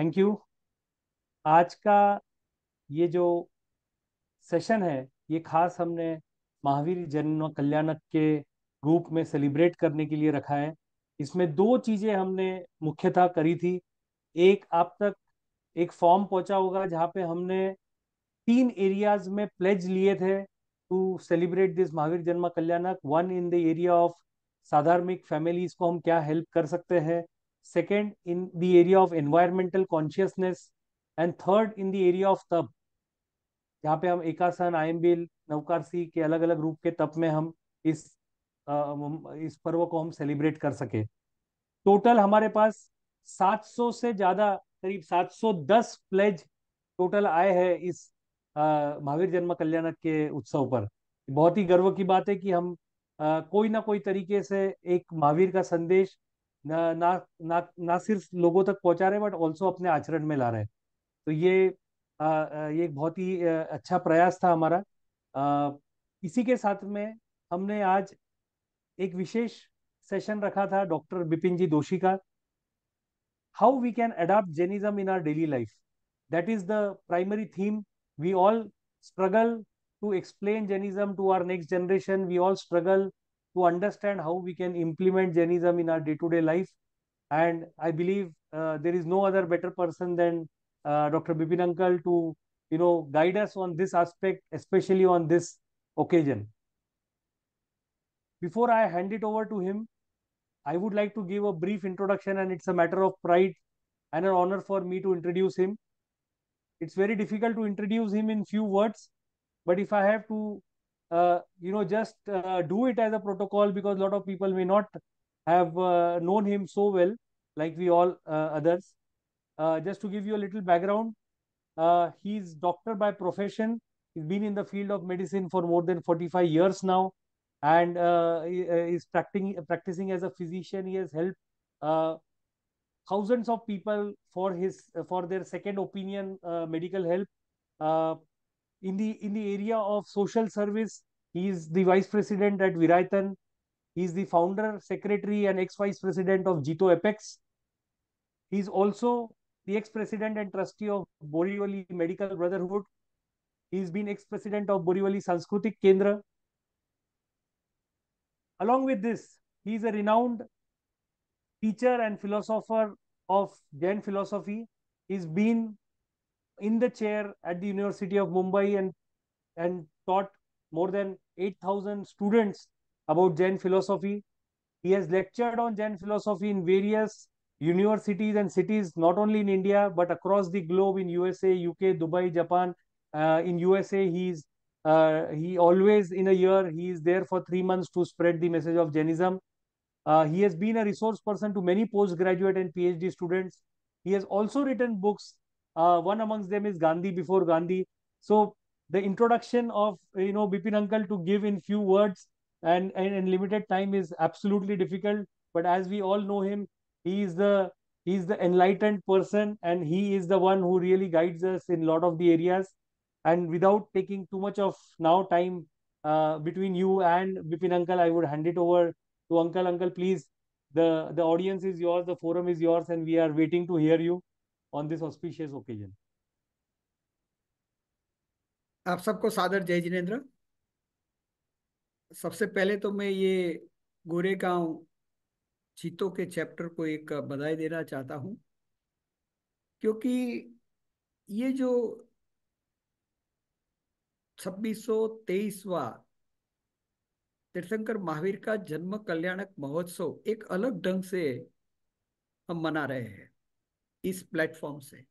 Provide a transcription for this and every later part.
Thank you. आज का ये जो सेशन है ये खास हमने महावीर जन कल्याणक के रूप में सेलिब्रेट करने के लिए रखा है। इसमें दो चीजें हमने मुख्यतः करी थी। एक, आप तक एक फॉर्म पहुंचा होगा जहाँ पे हमने तीन एरियाज में प्लेज लिए थे टू सेलिब्रेट दिस महावीर जन्म कल्याणक। One, in the area of साधार्मिक फैमिलीज को हम क्या हेल्प कर सकते हैं। Second, in the area of environmental consciousness. And third, in the area of तप, जहाँ पे हम एकासन, आयम्बिल, नवकारसी के अलग अलग रूप के तप में हम इस इस पर्व को हम सेलिब्रेट कर सके। टोटल हमारे पास 700 से ज्यादा, करीब 710 प्लेज टोटल आए हैं इस महावीर जन्म कल्याणक के उत्सव पर। बहुत ही गर्व की बात है कि हम कोई ना कोई तरीके से एक महावीर का संदेश ना सिर्फ लोगों तक पहुंचा रहे बट ऑल्सो अपने आचरण में ला रहे हैं। तो ये एक बहुत ही अच्छा प्रयास था हमारा। इसी के साथ में हमने आज एक विशेष सेशन रखा था डॉक्टर बिपिन जी दोषी का, how we can adapt Jainism in our daily life. That is the primary theme. We all struggle to explain Jainism to our next generation. We all struggle to understand how we can implement Jainism in our day-to-day life. And I believe there is no other better person than Dr. Bipin Uncle to, guide us on this aspect, especially on this occasion. Before I hand it over to him, I would like to give a brief introduction, and it's a matter of pride and an honor for me to introduce him. It's very difficult to introduce him in few words, but if I have to, just do it as a protocol, because a lot of people may not have known him so well, like we all others. Just to give you a little background, he's doctor by profession. He's been in the field of medicine for more than 45 years now, and is practicing as a physician. He has helped uh, thousands of people for their second opinion medical help. Uh, in the area of social service, he is the vice president at Viraitan. He is the founder, secretary, and ex-vice president of Jito Apex. He is also the ex-president and trustee of Borivali Medical Brotherhood. He has been ex-president of Borivali Sanskritik Kendra. Along with this, he is a renowned teacher and philosopher of Jain philosophy. He's been in the chair at the University of Mumbai and taught more than 8,000 students about Jain philosophy. He has lectured on Jain philosophy in various universities and cities, not only in India, but across the globe in USA, UK, Dubai, Japan. In USA, he always in a year, he is there for 3 months to spread the message of Jainism. He has been a resource person to many postgraduate and PhD students. He has also written books. One amongst them is Gandhi Before Gandhi. So the introduction of Bipin Uncle to give in few words and limited time is absolutely difficult. But as we all know him, he is the enlightened person, and he is the one who really guides us in a lot of the areas. And without taking too much of now time between you and Bipin Uncle, I would hand it over to Uncle. Uncle, please, the audience is yours, the forum is yours, and we are waiting to hear you on this auspicious occasion. आप सबको सादर जय जिनेन्द्र। सबसे पहले तो मैं ये गोरेगांव चीतों के चैप्टर को एक बधाई देना चाहता हूँ, क्योंकि ये जो 2623वां तीर्थंकर महावीर का जन्म कल्याणक महोत्सव एक अलग ढंग से हम मना रहे हैं इस प्लेटफॉर्म से।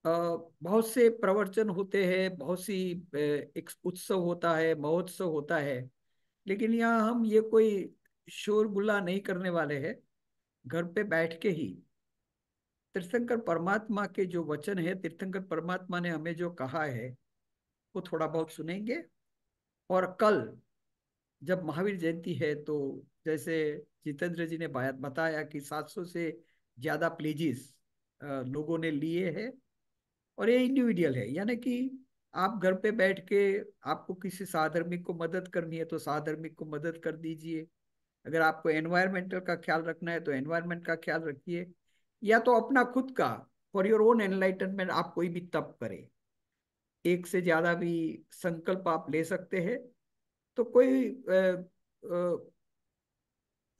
बहुत से प्रवचन होते हैं, बहुत सी एक उत्सव होता है, महोत्सव होता है, लेकिन यहाँ हम ये कोई शोर गुल्ला नहीं करने वाले हैं। घर पे बैठ के ही तीर्थंकर परमात्मा के जो वचन है, तीर्थंकर परमात्मा ने हमें जो कहा है, वो थोड़ा बहुत सुनेंगे। और कल जब महावीर जयंती है, तो जैसे जितेंद्र जी ने बताया कि 700 से ज्यादा प्लेजेस लोगों ने लिए हैं, और ये इंडिविजुअल है, यानी कि आप घर पे बैठ के आपको किसी साधर्मिक को मदद करनी है तो साधर्मिक को मदद कर दीजिए। अगर आपको एनवायरमेंटल का ख्याल रखना है तो एनवायरमेंट का ख्याल रखिए। या तो अपना खुद का, फॉर योर ओन एनलाइटनमेंट आप कोई भी तप करें, एक से ज्यादा भी संकल्प आप ले सकते हैं। तो कोई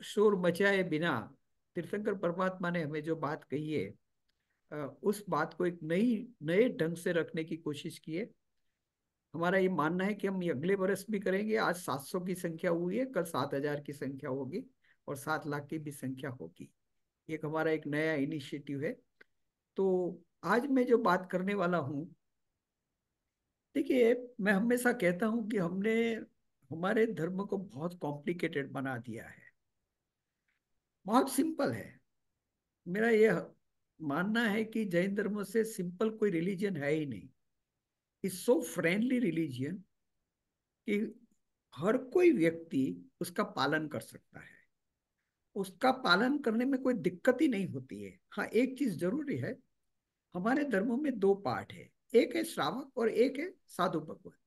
शोर मचाए बिना तीर्थंकर परमात्मा ने हमें जो बात कही है, उस बात को एक नई नए ढंग से रखने की कोशिश की है। हमारा ये मानना है कि हम ये अगले वर्ष भी करेंगे। आज 700 की संख्या हुई है, कल 7,000 की संख्या होगी और 7 लाख की भी संख्या होगी। एक हमारा एक नया इनिशिएटिव है। तो आज मैं जो बात करने वाला हूँ, देखिए मैं हमेशा कहता हूँ कि हमने हमारे धर्म को बहुत कॉम्प्लिकेटेड बना दिया है। बहुत सिंपल है। मेरा ये मानना है कि जैन धर्म से सिंपल कोई रिलीजन है ही नहीं। इज सो फ्रेंडली रिलीजियन कि हर कोई व्यक्ति उसका पालन कर सकता है। उसका पालन करने में कोई दिक्कत ही नहीं होती है। हाँ, एक चीज जरूरी है, हमारे धर्मों में दो पार्ट है, एक है श्रावक और एक है साधु भगवत।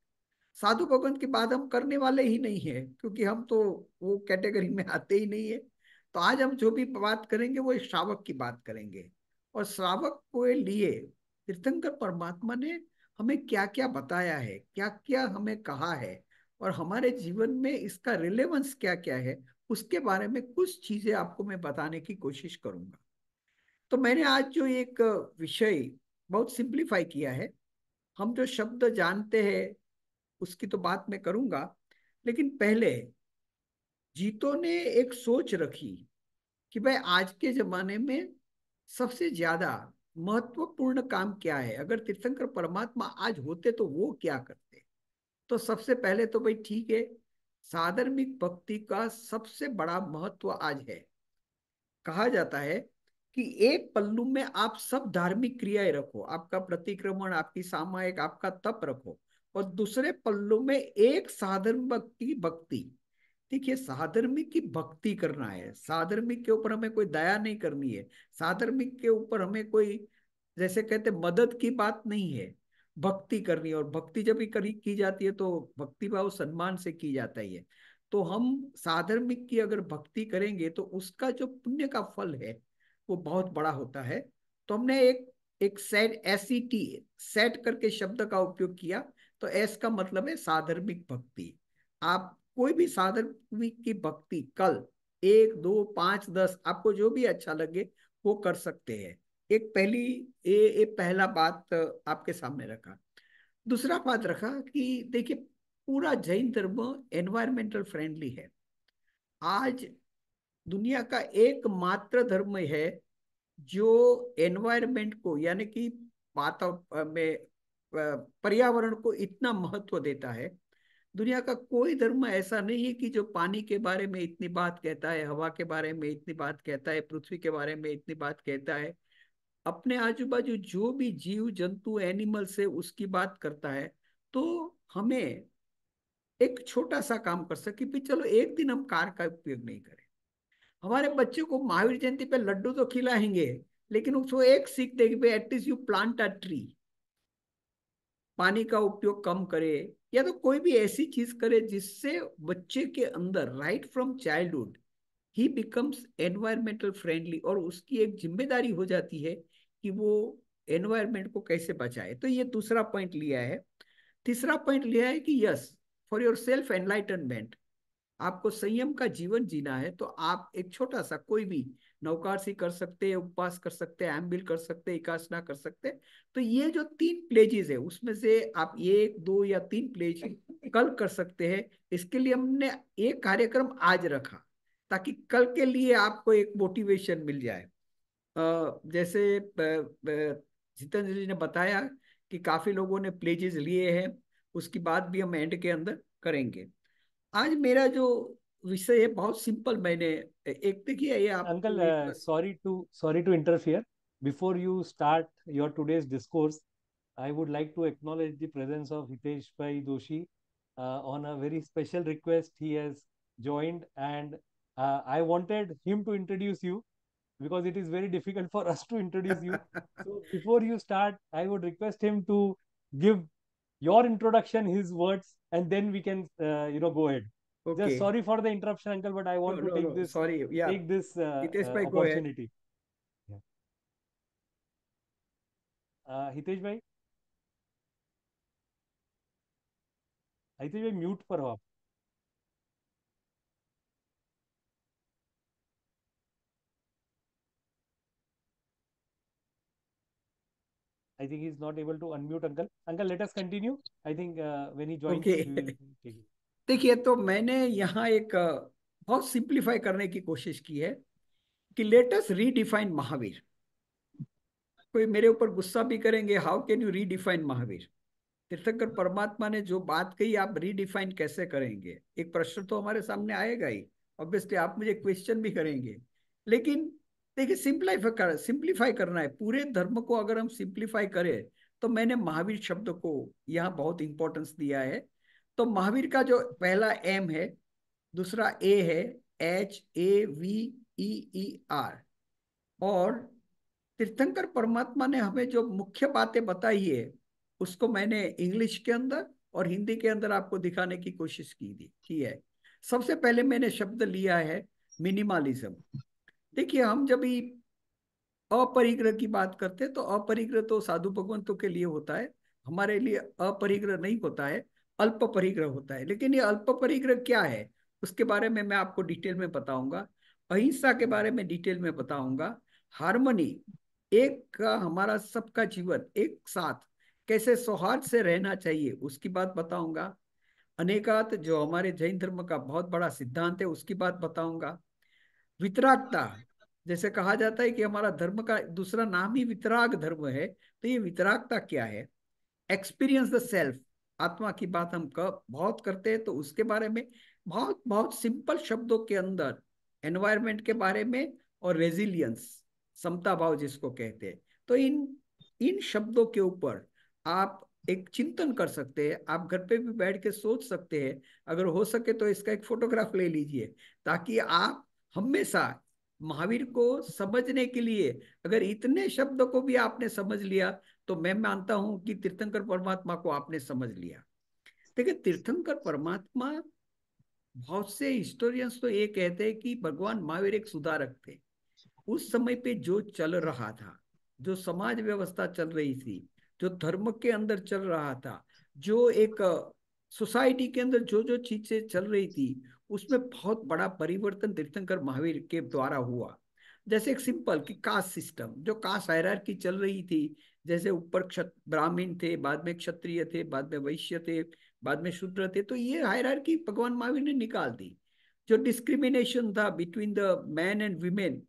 साधु भगवंत की बात हम करने वाले ही नहीं है, क्योंकि हम तो वो कैटेगरी में आते ही नहीं है। तो आज हम जो भी बात करेंगे वो श्रावक की बात करेंगे। और श्रावक को लिए तीर्थंकर परमात्मा ने हमें क्या क्या बताया है, क्या क्या हमें कहा है, और हमारे जीवन में इसका रिलेवेंस क्या क्या है, उसके बारे में कुछ चीजें आपको मैं बताने की कोशिश करूंगा। तो मैंने आज जो एक विषय बहुत सिंप्लीफाई किया है, हम जो शब्द जानते हैं उसकी तो बात मैं करूंगा, लेकिन पहले जीतो ने एक सोच रखी कि भाई आज के जमाने में सबसे ज्यादा महत्वपूर्ण काम क्या है, अगर तीर्थंकर परमात्मा आज होते तो वो क्या करते। तो सबसे पहले तो भाई ठीक है, साधर्मिक भक्ति का सबसे बड़ा महत्व आज है। कहा जाता है कि एक पल्लू में आप सब धार्मिक क्रियाएं रखो, आपका प्रतिक्रमण, आपकी सामायिक, आपका तप रखो, और दूसरे पल्लू में एक साधर्मिक की भक्ति। देखिए, साधर्मिक की भक्ति करना है, साधर्मिक के ऊपर हमें कोई दया नहीं करनी है, साधर्मिक के ऊपर हमें कोई, जैसे कहते, मदद की बात नहीं है, भक्ति करनी है। और भक्ति जब भी करी की जाती है तो भक्ति भाव सम्मान से की जाता ही है। तो हम साधर्मिक की अगर भक्ति करेंगे तो उसका जो पुण्य का फल है वो बहुत बड़ा होता है। तो हमने एक एक सेट, SET, सेट करके शब्द का उपयोग किया। तो एस का मतलब है साधर्मिक भक्ति। आप कोई भी साधर्मिक की भक्ति कल 1, 2, 5, 10, आपको जो भी अच्छा लगे वो कर सकते हैं। एक पहली ये पहला बात आपके सामने रखा। दूसरा बात रखा कि देखिए, पूरा जैन धर्म एनवायरमेंटल फ्रेंडली है। आज दुनिया का एकमात्र धर्म है जो एनवायरमेंट को, यानी कि वातावरण में पर्यावरण को इतना महत्व देता है। दुनिया का कोई धर्म ऐसा नहीं है कि जो पानी के बारे में इतनी बात कहता है, हवा के बारे में इतनी बात कहता है, पृथ्वी के बारे में इतनी बात कहता है, अपने आजू बाजू जो भी जीव जंतु एनिमल से उसकी बात करता है। तो हमें एक छोटा सा काम कर सके कि चलो एक दिन हम कार का उपयोग नहीं करें। हमारे बच्चों को महावीर जयंती पे लड्डू तो खिलाएंगे, लेकिन उसको एक सीख देगी, at least you plant a tree. पानी का उपयोग कम करे, या तो कोई भी ऐसी चीज करे जिससे बच्चे के अंदर right from childhood he becomes environmental friendly, और उसकी एक जिम्मेदारी हो जाती है कि वो एनवायरमेंट को कैसे बचाए। तो ये दूसरा पॉइंट लिया है। तीसरा पॉइंट लिया है कि yes, for your self enlightenment, आपको संयम का जीवन जीना है तो आप एक छोटा सा कोई भी नौकारसी कर सकते हैं, उपवास कर सकते हैं, एम्बिल कर सकते हैं, एकासना कर सकते हैं। तो ये जो 3 प्लेजेस है उसमें से आप 1, 2 या 3 प्लेज कल कर सकते हैं। इसके लिए हमने एक कार्यक्रम आज रखा ताकि कल के लिए आपको एक मोटिवेशन मिल जाए। जैसे जितेंद्र जी ने बताया कि काफी लोगों ने प्लेजेस लिए हैं, उसकी बात भी हम एंड के अंदर करेंगे। आज मेरा जो विषय है बहुत सिंपल। मैंने एक, देखिए ये Uncle, आपको एक, sorry to interfere. Before you start your today's discourse, I would like to acknowledge the presence of Hitesh Bhai Doshi. On a very special request, he has joined, and I wanted him to introduce you because it is very difficult for us to introduce you. So before you start, I would request him to give your introduction, his words, and then we can, go ahead. Okay. Just sorry for the interruption, uncle, but I no want to no no, sorry यार, take this Hitesh भाई go है। opportunity. Yeah. Hitesh भाई mute पर हो आप। I think he's not able to unmute, uncle. Uncle, let us continue. I think when he joins, okay. we will take it. देखिए, तो मैंने यहाँ एक बहुत सिंप्लीफाई करने की कोशिश की है कि लेट अस रीडिफाइन महावीर। कोई मेरे ऊपर गुस्सा भी करेंगे, how can you redefine Mahavir? तीर्थंकर परमात्मा ने जो बात कही, आप रीडिफाइन कैसे करेंगे? एक प्रश्न तो हमारे सामने आएगा ही। ऑब्वियसली आप मुझे क्वेश्चन भी करेंगे, लेकिन देखिए, सिंप्लीफाई करना है पूरे धर्म को। अगर हम सिंप्लीफाई करें तो मैंने महावीर शब्द को यहाँ बहुत इंपॉर्टेंस दिया है। तो महावीर का जो पहला एम है, दूसरा ए है, HAVEER। और तीर्थंकर परमात्मा ने हमें जो मुख्य बातें बताई है, उसको मैंने इंग्लिश के अंदर और हिंदी के अंदर आपको दिखाने की कोशिश की है। सबसे पहले मैंने शब्द लिया है मिनिमलिज्म। देखिए, हम जब भी अपरिग्रह की बात करते हैं तो अपरिग्रह तो साधु भगवंतों के लिए होता है, हमारे लिए अपरिग्रह नहीं होता है, अल्प परिग्रह होता है। लेकिन ये अल्प परिग्रह क्या है, उसके बारे में मैं आपको डिटेल में बताऊंगा। अहिंसा के बारे में डिटेल में बताऊंगा। हार्मनी, एक का हमारा सबका जीवन एक साथ कैसे सौहार्द से रहना चाहिए, उसकी बात बताऊंगा। अनेकात, जो हमारे जैन धर्म का बहुत बड़ा सिद्धांत है, उसकी बात बताऊंगा। वितरागता, जैसे कहा जाता है कि हमारा धर्म का दूसरा नाम ही वितराग धर्म है, तो ये वितरागता क्या है? एक्सपीरियंस द सेल्फ, आत्मा की बात हम बहुत करते हैं, तो उसके बारे में बहुत बहुत सिंपल शब्दों के अंदर एनवायरमेंट के बारे में, और रेजिलियंस, समता भाव जिसको कहते हैं। तो इन इन शब्दों के ऊपर आप एक चिंतन कर सकते हैं। आप घर पे भी बैठ के सोच सकते हैं। अगर हो सके तो इसका एक फोटोग्राफ ले लीजिए, ताकि आप हमेशा महावीर को समझने के लिए, अगर इतने शब्दों को भी आपने समझ लिया, तो मैं मानता हूं कि तीर्थंकर परमात्मा को आपने समझ लिया। देखिए, तीर्थंकर परमात्मा, बहुत से हिस्टोरियंस तो ये कहते हैं कि भगवान महावीर एक सुधारक थे। उस समय पे जो चल रहा था, जो समाज व्यवस्था चल रही थी, जो धर्म के अंदर चल रहा था, जो एक सोसाइटी के अंदर जो जो चीजें चल रही थी, उसमें बहुत बड़ा परिवर्तन तीर्थंकर महावीर के द्वारा हुआ। जैसे एक सिंपल कि कास्ट सिस्टम, जो कास्ट हायरार्की चल रही थी, जैसे ऊपर ब्राह्मण थे, बाद में क्षत्रिय थे, बाद में वैश्य थे, बाद में शूद्र थे, तो ये हायरार्की भगवान महावीर ने निकाल दी। जो डिस्क्रिमिनेशन था between the man and women,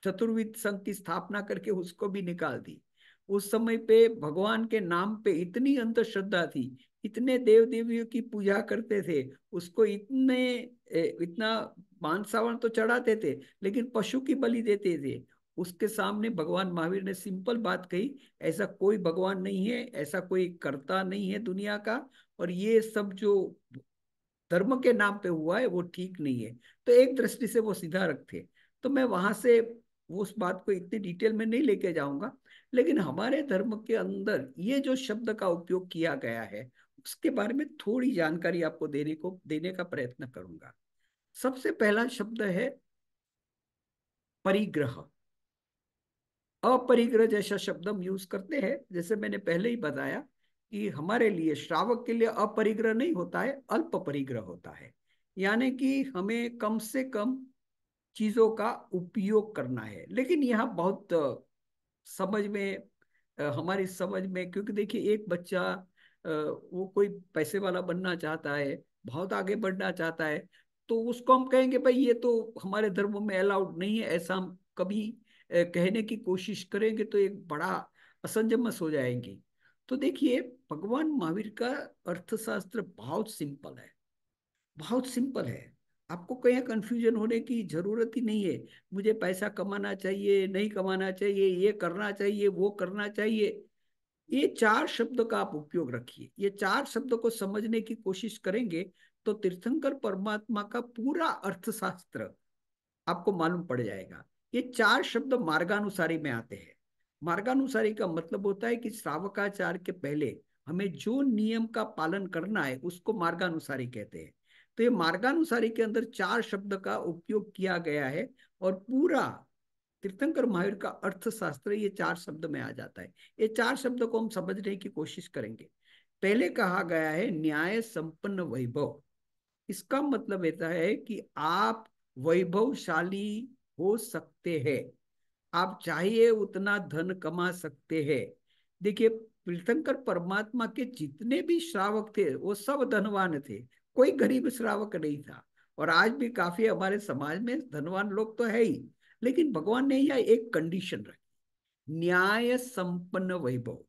चतुर्विध संघ की स्थापना करके उसको भी निकाल दी। उस समय पे भगवान के नाम पे इतनी अंधश्रद्धा थी, इतने देव देवियों की पूजा करते थे, उसको इतना मांसावन तो चढ़ाते थे, लेकिन पशु की बलि देते थे। उसके सामने भगवान महावीर ने सिंपल बात कही, ऐसा कोई भगवान नहीं है, ऐसा कोई कर्ता नहीं है दुनिया का, और ये सब जो धर्म के नाम पे हुआ है वो ठीक नहीं है। तो एक दृष्टि से वो सीधा रखते। तो मैं वहां से वो उस बात को इतनी डिटेल में नहीं लेके जाऊंगा, लेकिन हमारे धर्म के अंदर ये जो शब्द का उपयोग किया गया है, उसके बारे में थोड़ी जानकारी आपको देने का प्रयत्न करूंगा। सबसे पहला शब्द है परिग्रह। अपरिग्रह जैसा शब्द हम यूज करते हैं, जैसे मैंने पहले ही बताया कि हमारे लिए, श्रावक के लिए अपरिग्रह नहीं होता है, अल्प परिग्रह होता है। यानी कि हमें कम से कम चीजों का उपयोग करना है। लेकिन यहाँ बहुत समझ में, हमारी समझ में, क्योंकि देखिए, एक बच्चा वो कोई पैसे वाला बनना चाहता है, बहुत आगे बढ़ना चाहता है, तो उसको हम कहेंगे भाई ये तो हमारे धर्म में अलाउड नहीं है, ऐसा हम कभी कहने की कोशिश करेंगे तो एक बड़ा असमंजस हो जाएंगे। तो देखिए, भगवान महावीर का अर्थशास्त्र बहुत सिंपल है, बहुत सिंपल है। आपको कहीं कंफ्यूजन होने की जरूरत ही नहीं है। मुझे पैसा कमाना चाहिए, नहीं कमाना चाहिए, ये करना चाहिए, वो करना चाहिए, ये चार शब्द का आप उपयोग रखिए। ये चार शब्दों को समझने की कोशिश करेंगे तो तीर्थंकर परमात्मा का पूरा अर्थशास्त्र आपको मालूम पड़ जाएगा। ये चार शब्द मार्गानुसारी में आते हैं। मार्गानुसारी का मतलब होता है कि श्रावकाचार के पहले हमें जो नियम का पालन करना है, उसको मार्गानुसारी कहते हैं। तो ये मार्गानुसारी के अंदर चार शब्द का उपयोग किया गया है, और पूरा तीर्थंकर महावीर का अर्थशास्त्र ये 4 शब्द में आ जाता है। ये 4 शब्द को हम समझने की कोशिश करेंगे। पहले कहा गया है न्याय संपन्न वैभव। इसका मतलब ऐसा है कि आप वैभवशाली हो सकते हैं, आप चाहिए उतना धन कमा सकते हैं। देखिए, तीर्थंकर परमात्मा के जितने भी श्रावक थे वो सब धनवान थे, कोई गरीब श्रावक नहीं था। और आज भी काफी हमारे समाज में धनवान लोग तो है ही, लेकिन भगवान ने यह एक कंडीशन रखी, न्याय संपन्न वैभव।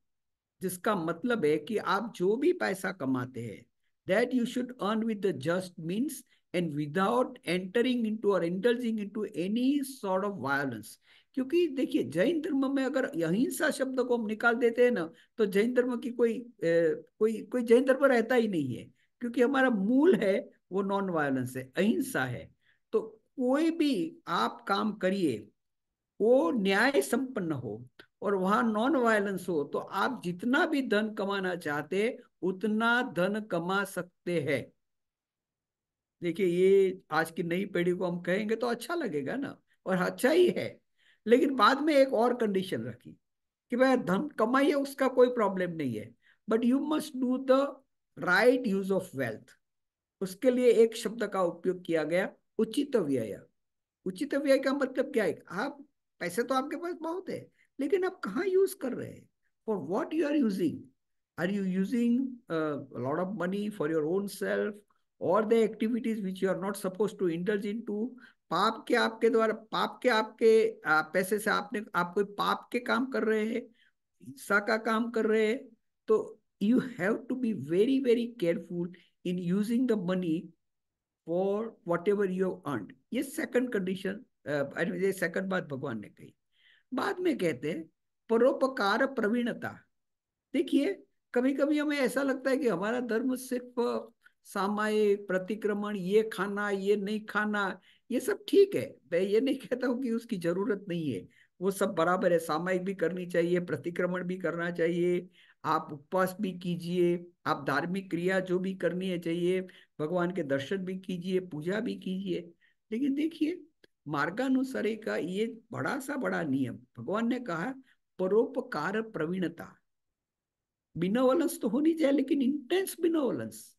जिसका मतलब है कि आप जो भी पैसा कमाते हैं, that you should earn with the just means and without entering into और indulging into any sort of violence. क्योंकि देखिए, जैन धर्म में अगर अहिंसा शब्द को हम निकाल देते हैं ना, तो जैन धर्म की कोई जैन धर्म रहता ही नहीं है। क्योंकि हमारा मूल है वो नॉन वायलेंस है, अहिंसा है। तो कोई भी आप काम करिए वो न्याय संपन्न हो और वहां नॉन वायलेंस हो, तो आप जितना भी धन कमाना चाहते उतना धन कमा सकते हैं। देखिए, ये आज की नई पीढ़ी को हम कहेंगे तो अच्छा लगेगा ना, और अच्छा ही है। लेकिन बाद में एक और कंडीशन रखी कि भाई धन कमाइए, उसका कोई प्रॉब्लम नहीं है, but you must do the right use of wealth. उसके लिए एक शब्द का उपयोग किया गया, उचित व्यय। उचित व्यय का मतलब क्या है? आप पैसे तो आपके पास बहुत है, लेकिन आप कहाँ यूज कर रहे हैं? For what you are you using lot of money for your own self, और the activities which you are not suppose to indulge into? पाप के आपके द्वारा, पाप के आपके पैसे से आप कोई पाप के काम कर रहे हैं, हिंसा का काम कर रहे हैं। तो you have to be very very careful in using the money for whatever you have earned. ये सेकंड कंडीशन, ये सेकंड बात भगवान ने कही। बाद में कहते हैं परोपकार प्रवीणता। देखिए, कभी कभी हमें ऐसा लगता है कि हमारा धर्म सिर्फ सामायिक प्रतिक्रमण, ये खाना ये नहीं खाना, ये सब ठीक है। मैं ये नहीं कहता हूँ कि उसकी जरूरत नहीं है, वो सब बराबर है। सामायिक भी करनी चाहिए, प्रतिक्रमण भी करना चाहिए, आप उपवास भी कीजिए, आप धार्मिक क्रिया जो भी करनी है चाहिए, भगवान के दर्शन भी कीजिए, पूजा भी कीजिए। लेकिन देखिए, मार्गानुसारी का ये बड़ा सा बड़ा नियम भगवान ने कहा, परोपकार प्रवीणता। बिनोवलेंस तो होनी चाहिए, लेकिन इंटेंस बिनोवलेंस।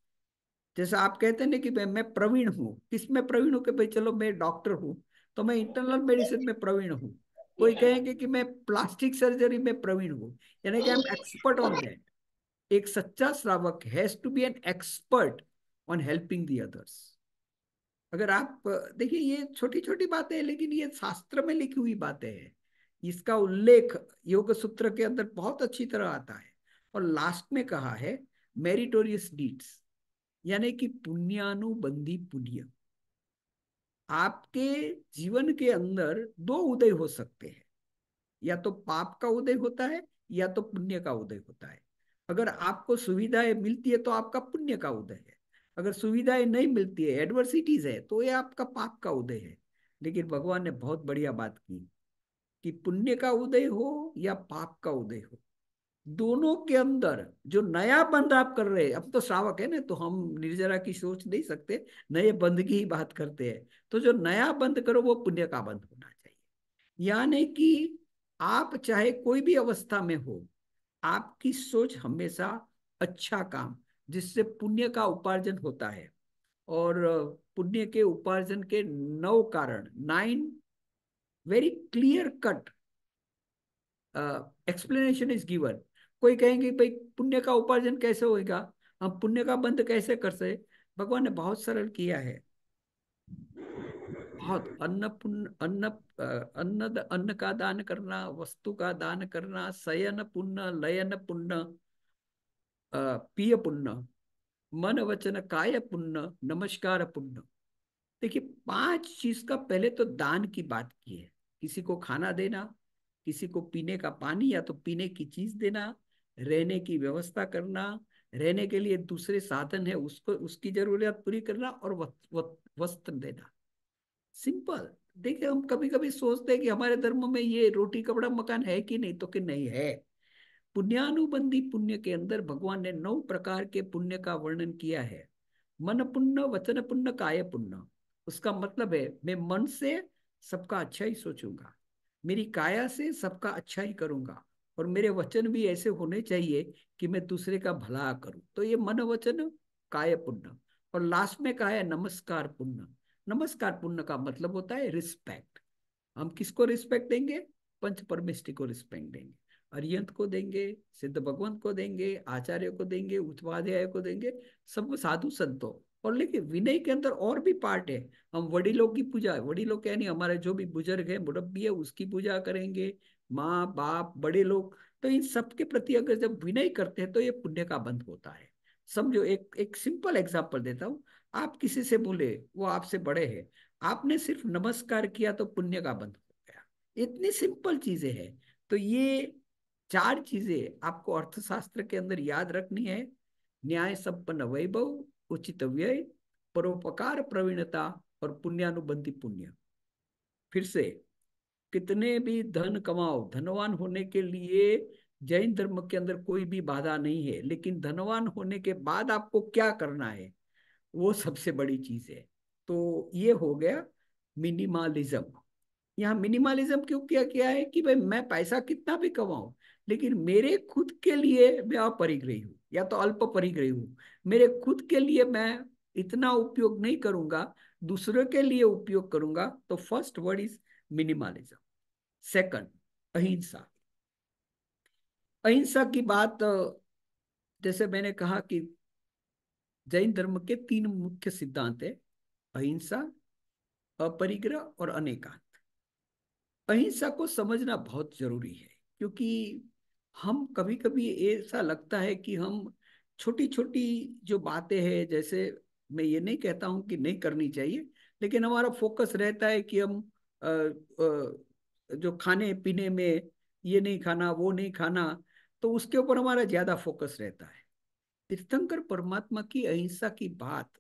जैसे आप कहते हैं ना कि मैं प्रवीण हूँ, किसमें प्रवीण हूँ? कि भाई चलो मैं डॉक्टर हूँ, तो मैं इंटरनल मेडिसिन में प्रवीण हूँ। कोई कहेंगे कि मैं प्लास्टिक सर्जरी में प्रवीण हूँ, यानी कि I am expert on that. एक सच्चा श्रावक has to be an expert on helping the others. अगर आप देखिए, ये छोटी छोटी बातें हैं, लेकिन ये शास्त्र में लिखी हुई बातें हैं। इसका उल्लेख योग सूत्र के अंदर बहुत अच्छी तरह आता है। और लास्ट में कहा है मेरिटोरियस डीड्स, यानी कि पुण्यानुबंधी पुण्य। आपके जीवन के अंदर दो उदय हो सकते हैं, या तो पाप का उदय होता है या तो पुण्य का उदय होता है। अगर आपको सुविधाएं मिलती है तो आपका पुण्य का उदय है, अगर सुविधाएं नहीं मिलती है, एडवर्सिटीज है, तो ये आपका पाप का उदय है। लेकिन भगवान ने बहुत बढ़िया बात की कि पुण्य का उदय हो या पाप का उदय हो, दोनों के अंदर जो नया बंध आप कर रहे हैं, अब तो श्रावक है ना, तो हम निर्जरा की सोच नहीं सकते, नए बंध की ही बात करते हैं। तो जो नया बंध करो वो पुण्य का बंध होना चाहिए। यानी कि आप चाहे कोई भी अवस्था में हो, आपकी सोच हमेशा अच्छा काम, जिससे पुण्य का उपार्जन होता है। और पुण्य के उपार्जन के 9 कारण, 9 very clear cut explanation is given. कोई कहेंगे भाई पुण्य का उपार्जन कैसे होएगा, हम पुण्य का बंध कैसे कर सके? भगवान ने बहुत सरल किया है। बहुत अन्न पुण्य, अन्न का दान करना, वस्तु का दान करना, शयन पुण्य, लयन पुण्य, पिय पुण्य, मन वचन काय पुण्य, नमस्कार पुण्य। देखिए, 5 चीज का पहले तो दान की बात की है। किसी को खाना देना, किसी को पीने का पानी या तो पीने की चीज देना, रहने की व्यवस्था करना, रहने के लिए दूसरे साधन है उसको, उसकी जरूरत पूरी करना, और वस्त्र देना। सिंपल। देखिए, हम कभी कभी सोचते हैं कि हमारे धर्म में ये रोटी कपड़ा मकान है कि नहीं, तो कि नहीं है। पुण्यानुबंधी पुण्य के अंदर भगवान ने 9 प्रकार के पुण्य का वर्णन किया है। मन पुण्य, वचन पुण्य, काय पुण्य। उसका मतलब है मैं मन से सबका अच्छा ही सोचूंगा, मेरी काया से सबका अच्छा ही करूंगा, और मेरे वचन भी ऐसे होने चाहिए कि मैं दूसरे का भला करूं। तो ये मन वचन काय पुण्य। और लास्ट में कहा है नमस्कार पुण्य। नमस्कार पुण्य का मतलब होता है रिस्पेक्ट। हम किसको रिस्पेक्ट देंगे? पंच परमेष्टि को रिस्पेक्ट देंगे, अरियंत को देंगे, सिद्ध भगवंत को देंगे, आचार्य को देंगे, उत्तराध्याय को देंगे, सब साधु संतों। और लेकिन विनय के अंदर और भी पार्ट है। हम वडीलों की पूजा, वडीलों क्या नहीं, हमारे जो भी बुजुर्ग है, मुरब्बी है, उसकी पूजा करेंगे, माँ बाप बड़े लोग। तो इन सबके प्रति अगर जब विनय करते हैं तो ये पुण्य का बंध होता है। समझो, एक एक सिंपल एग्जांपल देता हूँ। आप किसी से बोले, वो आपसे बड़े हैं, आपने सिर्फ नमस्कार किया तो पुण्य का बंध हो गया। इतनी सिंपल चीजें हैं। तो ये चार चीजें आपको अर्थशास्त्र के अंदर याद रखनी है। न्याय संपन्न वैभव, उचित व्यय, परोपकार प्रवीणता, और पुण्यानुबंधी पुण्य। फिर से, कितने भी धन कमाओ, धनवान होने के लिए जैन धर्म के अंदर कोई भी बाधा नहीं है, लेकिन धनवान होने के बाद आपको क्या करना है, वो सबसे बड़ी चीज है। तो ये हो गया मिनिमलिज्म। यहाँ मिनिमलिज्म क्यों किया गया है कि भाई मैं पैसा कितना भी कमाऊं, लेकिन मेरे खुद के लिए मैं अपरिग्रही हूँ या तो अल्प परिग्रही हूँ। मेरे खुद के लिए मैं इतना उपयोग नहीं करूंगा, दूसरों के लिए उपयोग करूंगा। तो first word is minimalism. Second, अहिंसा। अहिंसा की बात, जैसे मैंने कहा कि जैन धर्म के तीन मुख्य सिद्धांत है: अहिंसा, अपरिग्रह और अनेकांत। अहिंसा को समझना बहुत जरूरी है, क्योंकि हम कभी कभी ऐसा लगता है कि हम छोटी छोटी जो बातें हैं, जैसे मैं ये नहीं कहता हूं कि नहीं करनी चाहिए, लेकिन हमारा फोकस रहता है कि हम जो खाने पीने में, ये नहीं खाना वो नहीं खाना, तो उसके ऊपर हमारा ज्यादा फोकस रहता है। तीर्थंकर परमात्मा की अहिंसा की बात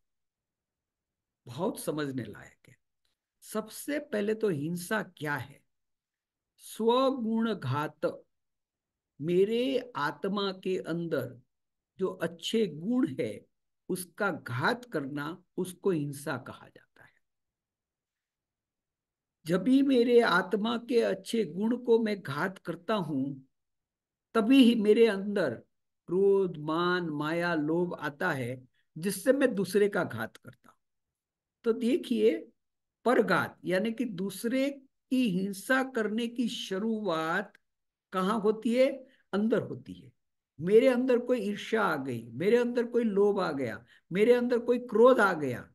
बहुत समझने लायक है। सबसे पहले तो हिंसा क्या है? स्वगुण घात। मेरे आत्मा के अंदर जो अच्छे गुण है उसका घात करना, उसको हिंसा कहा जाता है। जब भी मेरे आत्मा के अच्छे गुण को मैं घात करता हूं, तभी ही मेरे अंदर क्रोध, मान, माया, लोभ आता है, जिससे मैं दूसरे का घात करता हूं। तो देखिए, परघात यानी कि दूसरे की हिंसा करने की शुरुआत कहाँ होती है? अंदर होती है। मेरे अंदर कोई ईर्ष्या आ गई, मेरे अंदर कोई लोभ आ गया, मेरे अंदर कोई क्रोध आ गया,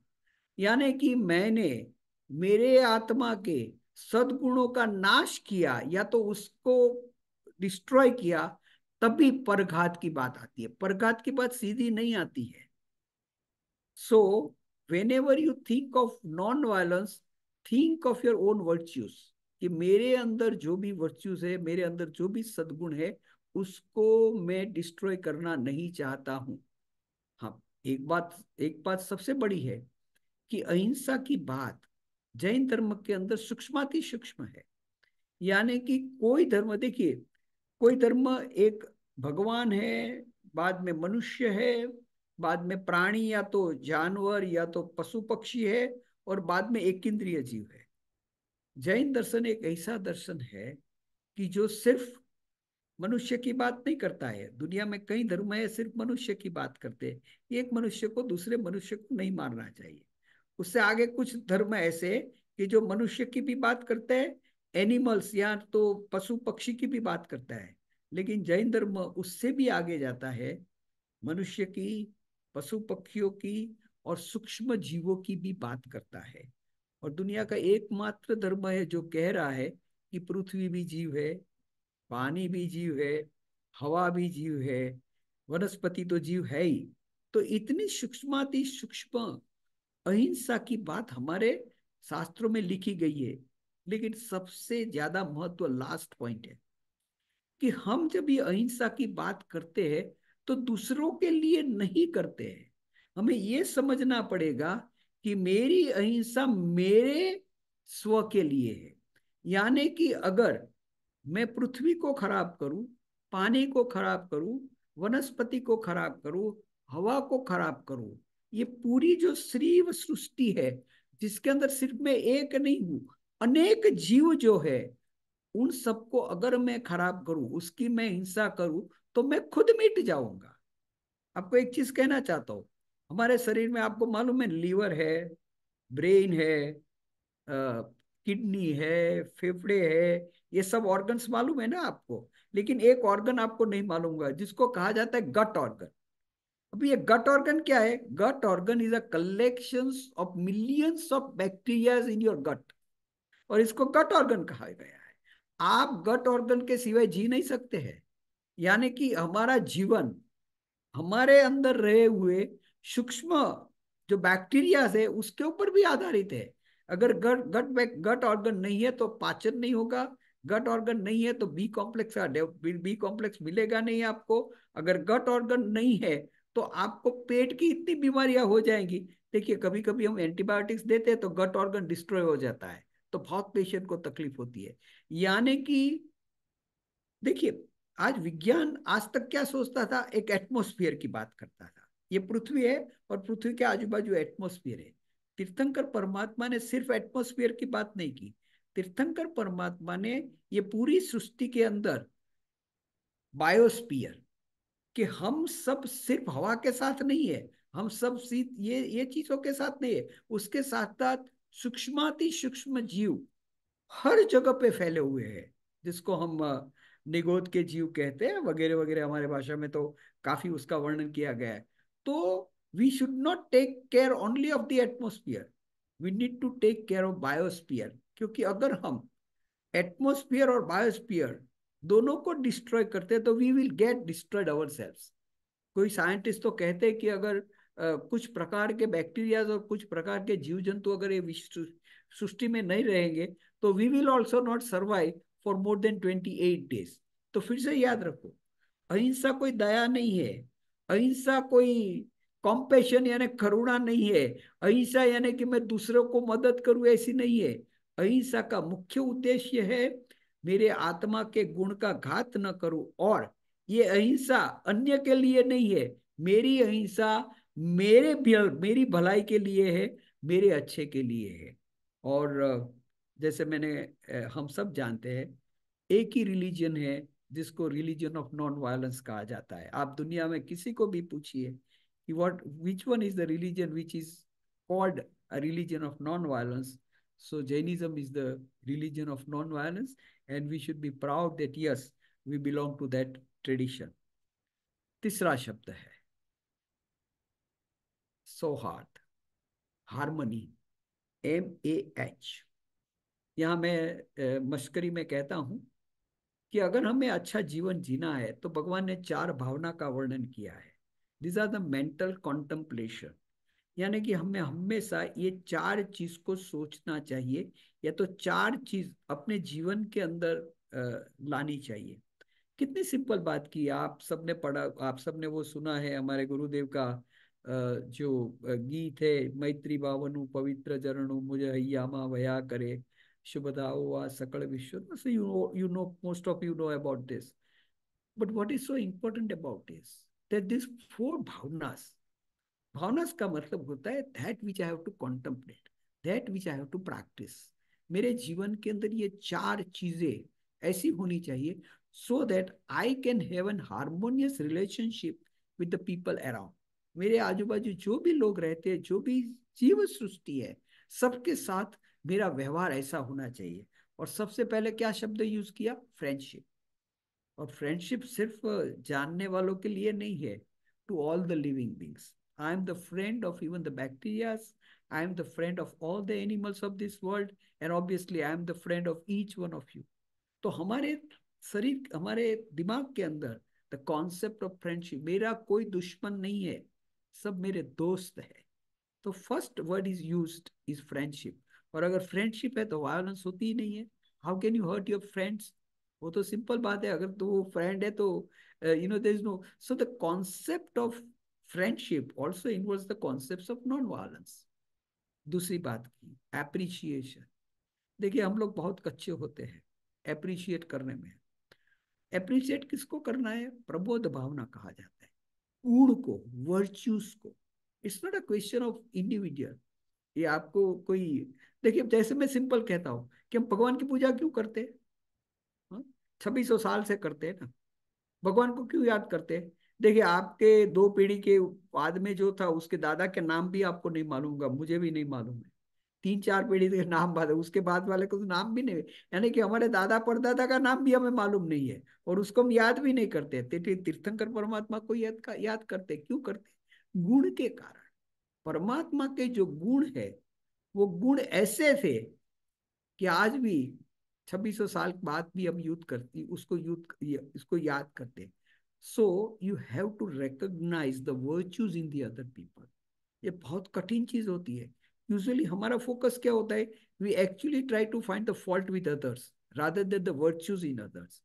यानी कि मैंने मेरे आत्मा के सद्गुणों का नाश किया या तो उसको डिस्ट्रॉय किया, तभी परघात की बात आती है। परघात की बात सीधी नहीं आती है। सो whenever you think of non violence, think of your own virtues, कि मेरे अंदर जो भी वर्च्यूज है, मेरे अंदर जो भी सद्गुण है, उसको मैं डिस्ट्रॉय करना नहीं चाहता हूं। हाँ, एक बात सबसे बड़ी है कि अहिंसा की बात जैन धर्म के अंदर सूक्ष्माति सूक्ष्म है। यानी कि कोई धर्म, देखिए, कोई धर्म एक भगवान है, बाद में मनुष्य है, बाद में प्राणी या तो जानवर या तो पशु पक्षी है, और बाद में एक इंद्रिय जीव है। जैन दर्शन एक ऐसा दर्शन है कि जो सिर्फ मनुष्य की बात नहीं करता है। दुनिया में कई धर्म है सिर्फ मनुष्य की बात करते हैं, एक मनुष्य को दूसरे मनुष्य को नहीं मारना चाहिए। उससे आगे कुछ धर्म ऐसे हैं कि जो मनुष्य की भी बात करते हैं, एनिमल्स या तो पशु पक्षी की भी बात करता है। लेकिन जैन धर्म उससे भी आगे जाता है, मनुष्य की, पशु पक्षियों की और सूक्ष्म जीवों की भी बात करता है। और दुनिया का एकमात्र धर्म है जो कह रहा है कि पृथ्वी भी जीव है, पानी भी जीव है, हवा भी जीव है, वनस्पति तो जीव है ही। तो इतनी सूक्ष्माति सूक्ष्म अहिंसा की बात हमारे शास्त्रों में लिखी गई है। लेकिन सबसे ज्यादा महत्व लास्ट पॉइंट है कि हम जब ये अहिंसा की बात करते हैं तो दूसरों के लिए नहीं करते हैं। हमें ये समझना पड़ेगा कि मेरी अहिंसा मेरे स्व के लिए है। यानी कि अगर मैं पृथ्वी को खराब करूं, पानी को खराब करूं, वनस्पति को खराब करूं, हवा को खराब करूं, ये पूरी जो श्रीव सृष्टि है, जिसके अंदर सिर्फ मैं एक नहीं हूं, अनेक जीव जो है, उन सबको अगर मैं खराब करूं, उसकी मैं हिंसा करूं, तो मैं खुद मिट जाऊंगा। आपको एक चीज कहना चाहता हूँ, हमारे शरीर में आपको मालूम है लीवर है, ब्रेन है, किडनी है, फेफड़े है, ये सब ऑर्गन्स मालूम है ना आपको। लेकिन एक ऑर्गन आपको नहीं मालूम होगा, जिसको कहा जाता है गट ऑर्गन। अभी ये गट ऑर्गन क्या है? Gut organ is a collection of millions of bacteria in your gut, और इसको गट ऑर्गन कहा गया है। आप गट ऑर्गन के सिवाय जी नहीं सकते हैं। यानी कि हमारा जीवन हमारे अंदर रहे हुए सूक्ष्म जो बैक्टीरिया है उसके ऊपर भी आधारित है। अगर गट गट गट ऑर्गन नहीं है तो पाचन नहीं होगा। गट ऑर्गन नहीं है तो बी कॉम्प्लेक्स का बी कॉम्प्लेक्स मिलेगा नहीं आपको। अगर गट ऑर्गन नहीं है तो आपको पेट की इतनी बीमारियां हो जाएंगी। देखिए, कभी कभी हम एंटीबायोटिक्स देते हैं तो गट ऑर्गन डिस्ट्रॉय हो जाता है, तो बहुत पेशेंट को तकलीफ होती है। यानी कि देखिए, आज विज्ञान आज तक क्या सोचता था, एक एटमॉस्फेयर की बात करता था। ये पृथ्वी है और पृथ्वी के आजू बाजू एटमॉस्फेयर है। तीर्थंकर परमात्मा ने सिर्फ एटमॉस्फेयर की बात नहीं की। तीर्थंकर परमात्मा ने ये पूरी सृष्टि के अंदर बायोस्फीयर, कि हम सब सिर्फ हवा के साथ नहीं है, हम सब ये चीजों के साथ नहीं है, उसके साथ साथ सूक्ष्माति सूक्ष्म जीव हर जगह पे फैले हुए हैं, जिसको हम निगोद के जीव कहते हैं वगैरह वगैरह। हमारे भाषा में तो काफी उसका वर्णन किया गया है। तो we should not take care only of the atmosphere, we need to take care of biosphere. क्योंकि अगर हम एटमोस्फियर और बायोस्फियर दोनों को डिस्ट्रॉय करते हैं तो we will get destroyed our self. कोई साइंटिस्ट तो कहते हैं कि अगर कुछ प्रकार के बैक्टीरिया और कुछ प्रकार के जीव जंतु अगर ये सृष्टि में नहीं रहेंगे तो we will also not survive for more than 28 days। तो फिर से याद रखो, अहिंसा कोई दया नहीं है, अहिंसा कोई कॉम्पेशन यानी करुणा नहीं है, अहिंसा यानी कि मैं दूसरों को मदद करूं ऐसी नहीं है। अहिंसा का मुख्य उद्देश्य है मेरे आत्मा के गुण का घात न करूं। और ये अहिंसा अन्य के लिए नहीं है, मेरी अहिंसा मेरी भलाई के लिए है, मेरे अच्छे के लिए है। और जैसे हम सब जानते हैं, एक ही रिलीजन है जिसको रिलीजन ऑफ नॉन वायलेंस कहा जाता है। आप दुनिया में किसी को भी पूछिए कि what which one is the religion which is called a religion of non violence, so Jainism is the religion of non violence, and we should be proud that yes we belong to that tradition. तीसरा शब्द है सौहार्द, harmony, MAH। यहाँ मैं मश्करी में कहता हूँ कि अगर हमें अच्छा जीवन जीना है तो भगवान ने चार भावना का वर्णन किया है। This are the mental contemplation. यानी कि हमें हमेशा ये चार चीज को सोचना चाहिए, या तो चार चीज अपने जीवन के अंदर लानी चाहिए। कितनी सिंपल बात की। आप सबने पढ़ा, आप सबने वो सुना है हमारे गुरुदेव का जो गीत है, मैत्री भावनु पवित्र जरणु मुझे हयामा भया करे, शुभदाओ वा सकल विश्व। So you know most of you know about this, but what is so important about this, that these four bhavnas, भावनास का मतलब होता है that which I have to contemplate, that which I have to practice. मेरे जीवन के अंदर ये चार चीजें ऐसी होनी चाहिए so that I can have an harmonious relationship with the people around. मेरे आजू बाजू जो भी लोग रहते हैं, जो भी जीव सृष्टि है, सबके साथ मेरा व्यवहार ऐसा होना चाहिए। और सबसे पहले क्या शब्द यूज किया? फ्रेंडशिप। और फ्रेंडशिप सिर्फ जानने वालों के लिए नहीं है, to all the living beings. I am the friend of even the bacterias, I am the friend of all the animals of this world, and obviously I am the friend of each one of you. तो हमारे शरीर, हमारे दिमाग के अंदर the concept of friendship, मेरा कोई दुश्मन नहीं है, सब मेरे दोस्त है। तो first word is used is friendship. और अगर फ्रेंडशिप है तो वायलेंस होती ही नहीं है। How can you hurt your friends? वो तो सिंपल बात है, अगर तो वो फ्रेंड है तो there is no. So the concept of friendship also involves the concept of non violence. दूसरी बात की एप्रिशिएशन। देखिए, हम लोग बहुत कच्चे होते हैं एप्रिशिएट करने में। एप्रिशिएट किसको करना है? प्रबोध भावना कहा जाता है, गुण को, वर्च्यूज को। It's not a question of individual. ये आपको कोई, देखिए जैसे मैं सिंपल कहता हूँ कि हम भगवान की पूजा क्यों करते हैं? 2600 साल से करते हैं ना। भगवान को क्यों याद करते हैं? देखिए, आपके 2 पीढ़ी के बाद में जो था उसके दादा के नाम भी आपको नहीं मालूम होगा, मुझे भी नहीं मालूम है। 3-4 पीढ़ी के नाम बाद है, उसके बाद वाले को तो नाम भी नहीं। यानी कि हमारे दादा परदादा का नाम भी हमें मालूम नहीं है, और उसको हम याद भी नहीं करते। तीर्थंकर परमात्मा को याद करते, क्यों करते? गुण के कारण। परमात्मा के जो गुण है, वो गुण ऐसे थे कि आज भी 2600 साल बाद भी हम यूथ करती उसको यूथ इसको याद करते। So you have to recognise the virtues in the other people. ये बहुत कठिन चीज होती है। यूजुअली हमारा फोकस क्या होता है? We actually try to find the fault with others rather than the virtues in others.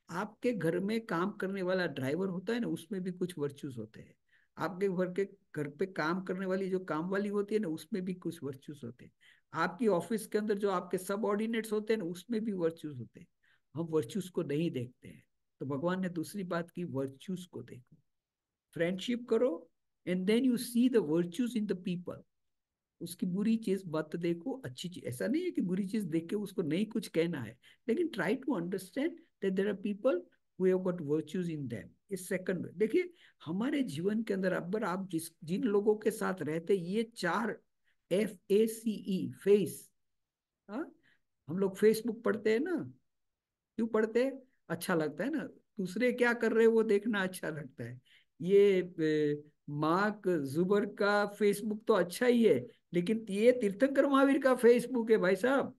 आपके घर में काम करने वाला ड्राइवर होता है ना, उसमें भी कुछ वर्च्यूज होते हैं। आपके घर पे काम करने वाली जो काम वाली होती है ना, उसमें भी कुछ वर्च्यूज होते हैं। आपकी ऑफिस के अंदर जो आपके सबऑर्डिनेट्स होते हैं ना, उसमें भी वर्च्यूज होते हैं। हम वर्च्यूज को नहीं देखते हैं। तो भगवान ने दूसरी बात की, वर्च्यूज को देखो, फ्रेंडशिप करो, and then you see the virtues in the people. उसकी बुरी चीज मत देखो, अच्छी चीज। ऐसा नहीं है कि बुरी चीज देख के उसको नहीं कुछ कहना है, लेकिन try to understand that there are people who have got virtues in them. इस सेकंड देखिए, हमारे जीवन के अंदर अगर आप जिन लोगों के साथ रहते, ये 4 FACE, फेस। हाँ, हम लोग फेसबुक पढ़ते हैं ना, क्यों पढ़ते हैं? अच्छा लगता है ना, दूसरे क्या कर रहे हैं वो देखना अच्छा लगता है। ये मार्क जुबर का फेसबुक तो अच्छा ही है, लेकिन ये तीर्थंकर महावीर का फेसबुक है भाई साहब।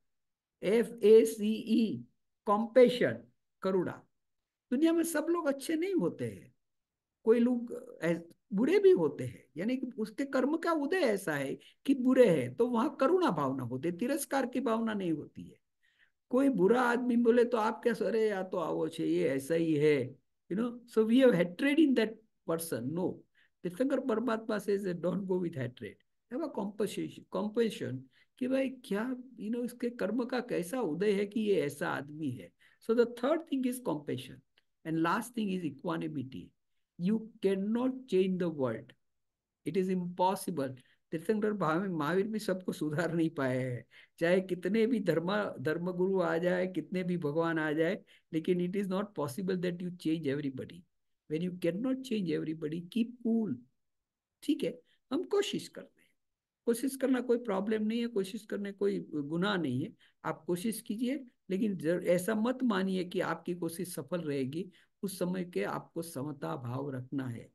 FACE, कॉम्पेशन, करुणा। दुनिया में सब लोग अच्छे नहीं होते हैं, कोई लोग बुरे भी होते हैं। यानी कि उसके कर्म का उदय ऐसा है कि बुरे हैं, तो वहां करुणा भावना होती है, तिरस्कार की भावना नहीं होती है। कोई बुरा आदमी बोले तो आप क्या, अरे या तो आवो छे, ये ऐसा ही है, so we have hatred in that person. No, तीर्थंकर परमात्मा से don't go with hatred, have a compensation, compassion, कि भाई क्या, इसके कर्म का कैसा उदय है कि ये ऐसा आदमी है। So the third thing is compassion, and last thing is equanimity. You can not change the world, it is impossible. तीर्थंकर महावीर भी सबको सुधार नहीं पाए हैं, चाहे कितने भी धर्म गुरु आ जाए, कितने भी भगवान आ जाए, लेकिन it is not possible that you change everybody. When you can not change everybody, keep cool. ठीक है, हम कोशिश करते हैं। कोशिश करना कोई प्रॉब्लम नहीं है, कोशिश करने कोई गुनाह नहीं है। आप कोशिश कीजिए, लेकिन ऐसा मत मानिए कि आपकी कोशिश सफल रहेगी। उस समय के आपको समता भाव रखना है।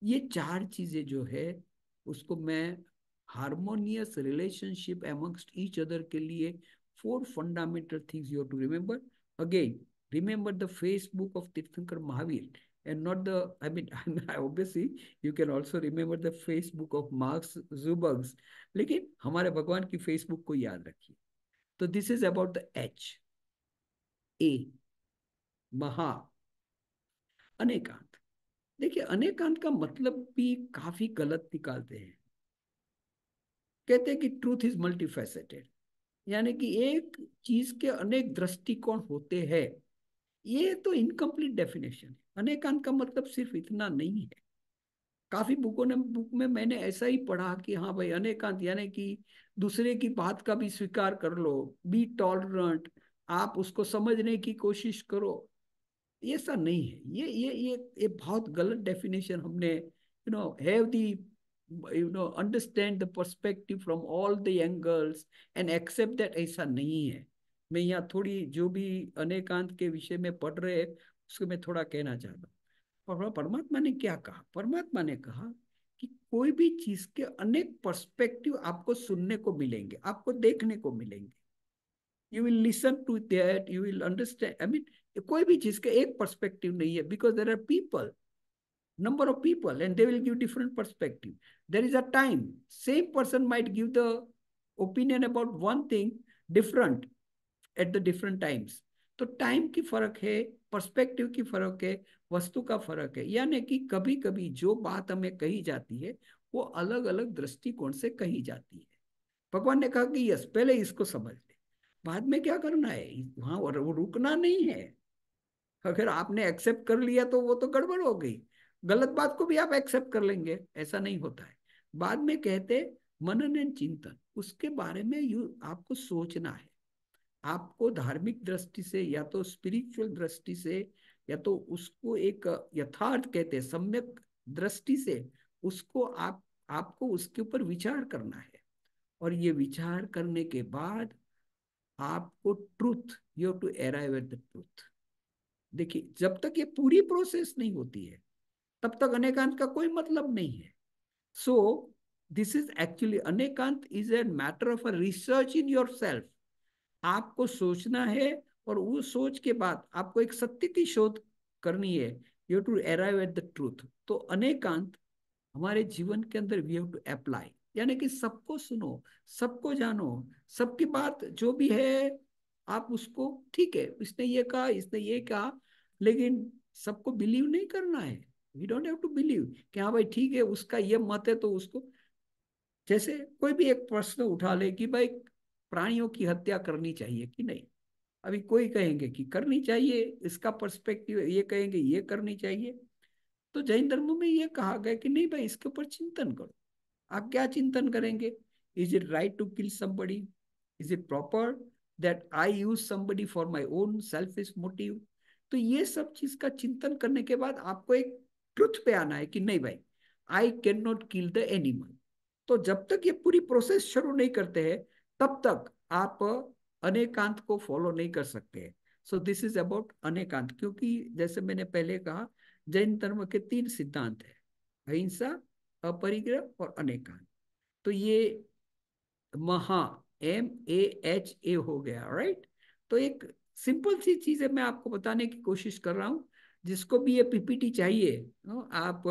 ये 4 चीजें जो है, उसको मैं harmonious relationship amongst each other के लिए 4 fundamental things you have to remember. Again, remember the Facebook of Tirthankar Mahavir, and not the, obviously you can also remember the Facebook of Mark Zuckerberg, लेकिन हमारे भगवान की Facebook को याद रखिए। तो this is about the HA, महा, अनेकांत। देखिए, अनेकांत का मतलब भी काफी गलत निकालते हैं। कहते हैं कि ट्रूथ इज मल्टीफेसेटेड, यानी कि एक चीज के अनेक दृष्टिकोण होते हैं। ये तो इनकम्प्लीट डेफिनेशन है। अनेकांत का मतलब सिर्फ इतना नहीं है। काफी बुक में मैंने ऐसा ही पढ़ा कि हाँ भाई, अनेकांत यानी कि दूसरे की बात का भी स्वीकार कर लो, बी टॉलरेंट, आप उसको समझने की कोशिश करो। ये ऐसा नहीं है। ये बहुत गलत डेफिनेशन हमने, हैव दी, understand the perspective from all the angles and accept that, ऐसा नहीं है। मैं यहाँ थोड़ी जो भी अनेकांत के विषय में पढ़ रहे हैं, उसको मैं थोड़ा कहना चाहता हूँ। और परमात्मा ने क्या कहा? परमात्मा ने कहा कि कोई भी चीज के अनेक पर्सपेक्टिव आपको सुनने को मिलेंगे, आपको देखने को मिलेंगे। You will listen to that, you will understand. I mean, कोई भी चीज का एक पर्सपेक्टिव नहीं है, because there are people, number of people, and they will give different perspective. There is a time, same person might give the opinion about one thing different at the different times. तो time की फर्क है, perspective की फर्क है, वस्तु का फर्क है। यानी कि कभी कभी जो बात हमें कही जाती है, वो अलग अलग दृष्टिकोण से कही जाती है। भगवान ने कहा कि यस, पहले इसको समझ ले, बाद में क्या करना है, वहां वो रुकना नहीं है। अगर आपने एक्सेप्ट कर लिया तो वो तो गड़बड़ हो गई। गलत बात को भी आप एक्सेप्ट कर लेंगे, ऐसा नहीं होता है। बाद में कहते मनन एंड चिंतन, उसके बारे में यू आपको सोचना है। आपको धार्मिक दृष्टि से या तो स्पिरिचुअल दृष्टि से या तो उसको एक यथार्थ कहते हैं सम्यक दृष्टि से उसको आपको उसके ऊपर विचार करना है। और ये विचार करने के बाद आपको truth, you have to arrive at the truth. देखिए, जब तक ये पूरी प्रोसेस नहीं होती है तब तक अनेकांत का कोई मतलब नहीं है। So this is actually, Anekant is a matter of a research in yourself. आपको सोचना है और वो सोच के बाद आपको एक सत्य की शोध करनी है। You to arrive at the truth. तो अनेकांत हमारे जीवन के अंदर वी हैव टू अप्लाई, यानी कि सबको सुनो, सबको जानो, सबकी बात जो भी है आप उसको, ठीक है इसने ये कहा, इसने ये कहा, लेकिन सबको बिलीव नहीं करना है। We don't have to believe कि हाँ भाई ठीक है उसका ये मत है तो उसको, जैसे कोई भी एक प्रश्न उठा ले कि भाई प्राणियों की हत्या करनी चाहिए कि नहीं। अभी कोई कहेंगे कि करनी चाहिए, इसका पर्सपेक्टिव, ये कहेंगे ये करनी चाहिए। तो जैन धर्म में ये कहा गया कि नहीं भाई इसके ऊपर चिंतन करो। आप क्या चिंतन करेंगे? Is it right to kill somebody? Is it proper that I use somebody for my own selfish motive? तो ये सब चीज का चिंतन करने के बाद आपको एक ट्रुथ पे आना है कि नहीं भाई, I can not kill the animal. तो जब तक ये पूरी प्रोसेस शुरू नहीं करते हैं तब तक आप अनेकांत को फॉलो नहीं कर सकते। सो दिस इज अबाउट अनेकांत, क्योंकि जैसे मैंने पहले कहा जैन धर्म के 3 सिद्धांत है, अहिंसा, अपरिग्रह और अनेकांत। तो ये महा, MAHA हो गया, राइट। तो एक सिंपल सी चीज है, मैं आपको बताने की कोशिश कर रहा हूँ। जिसको भी ये PPT चाहिए आप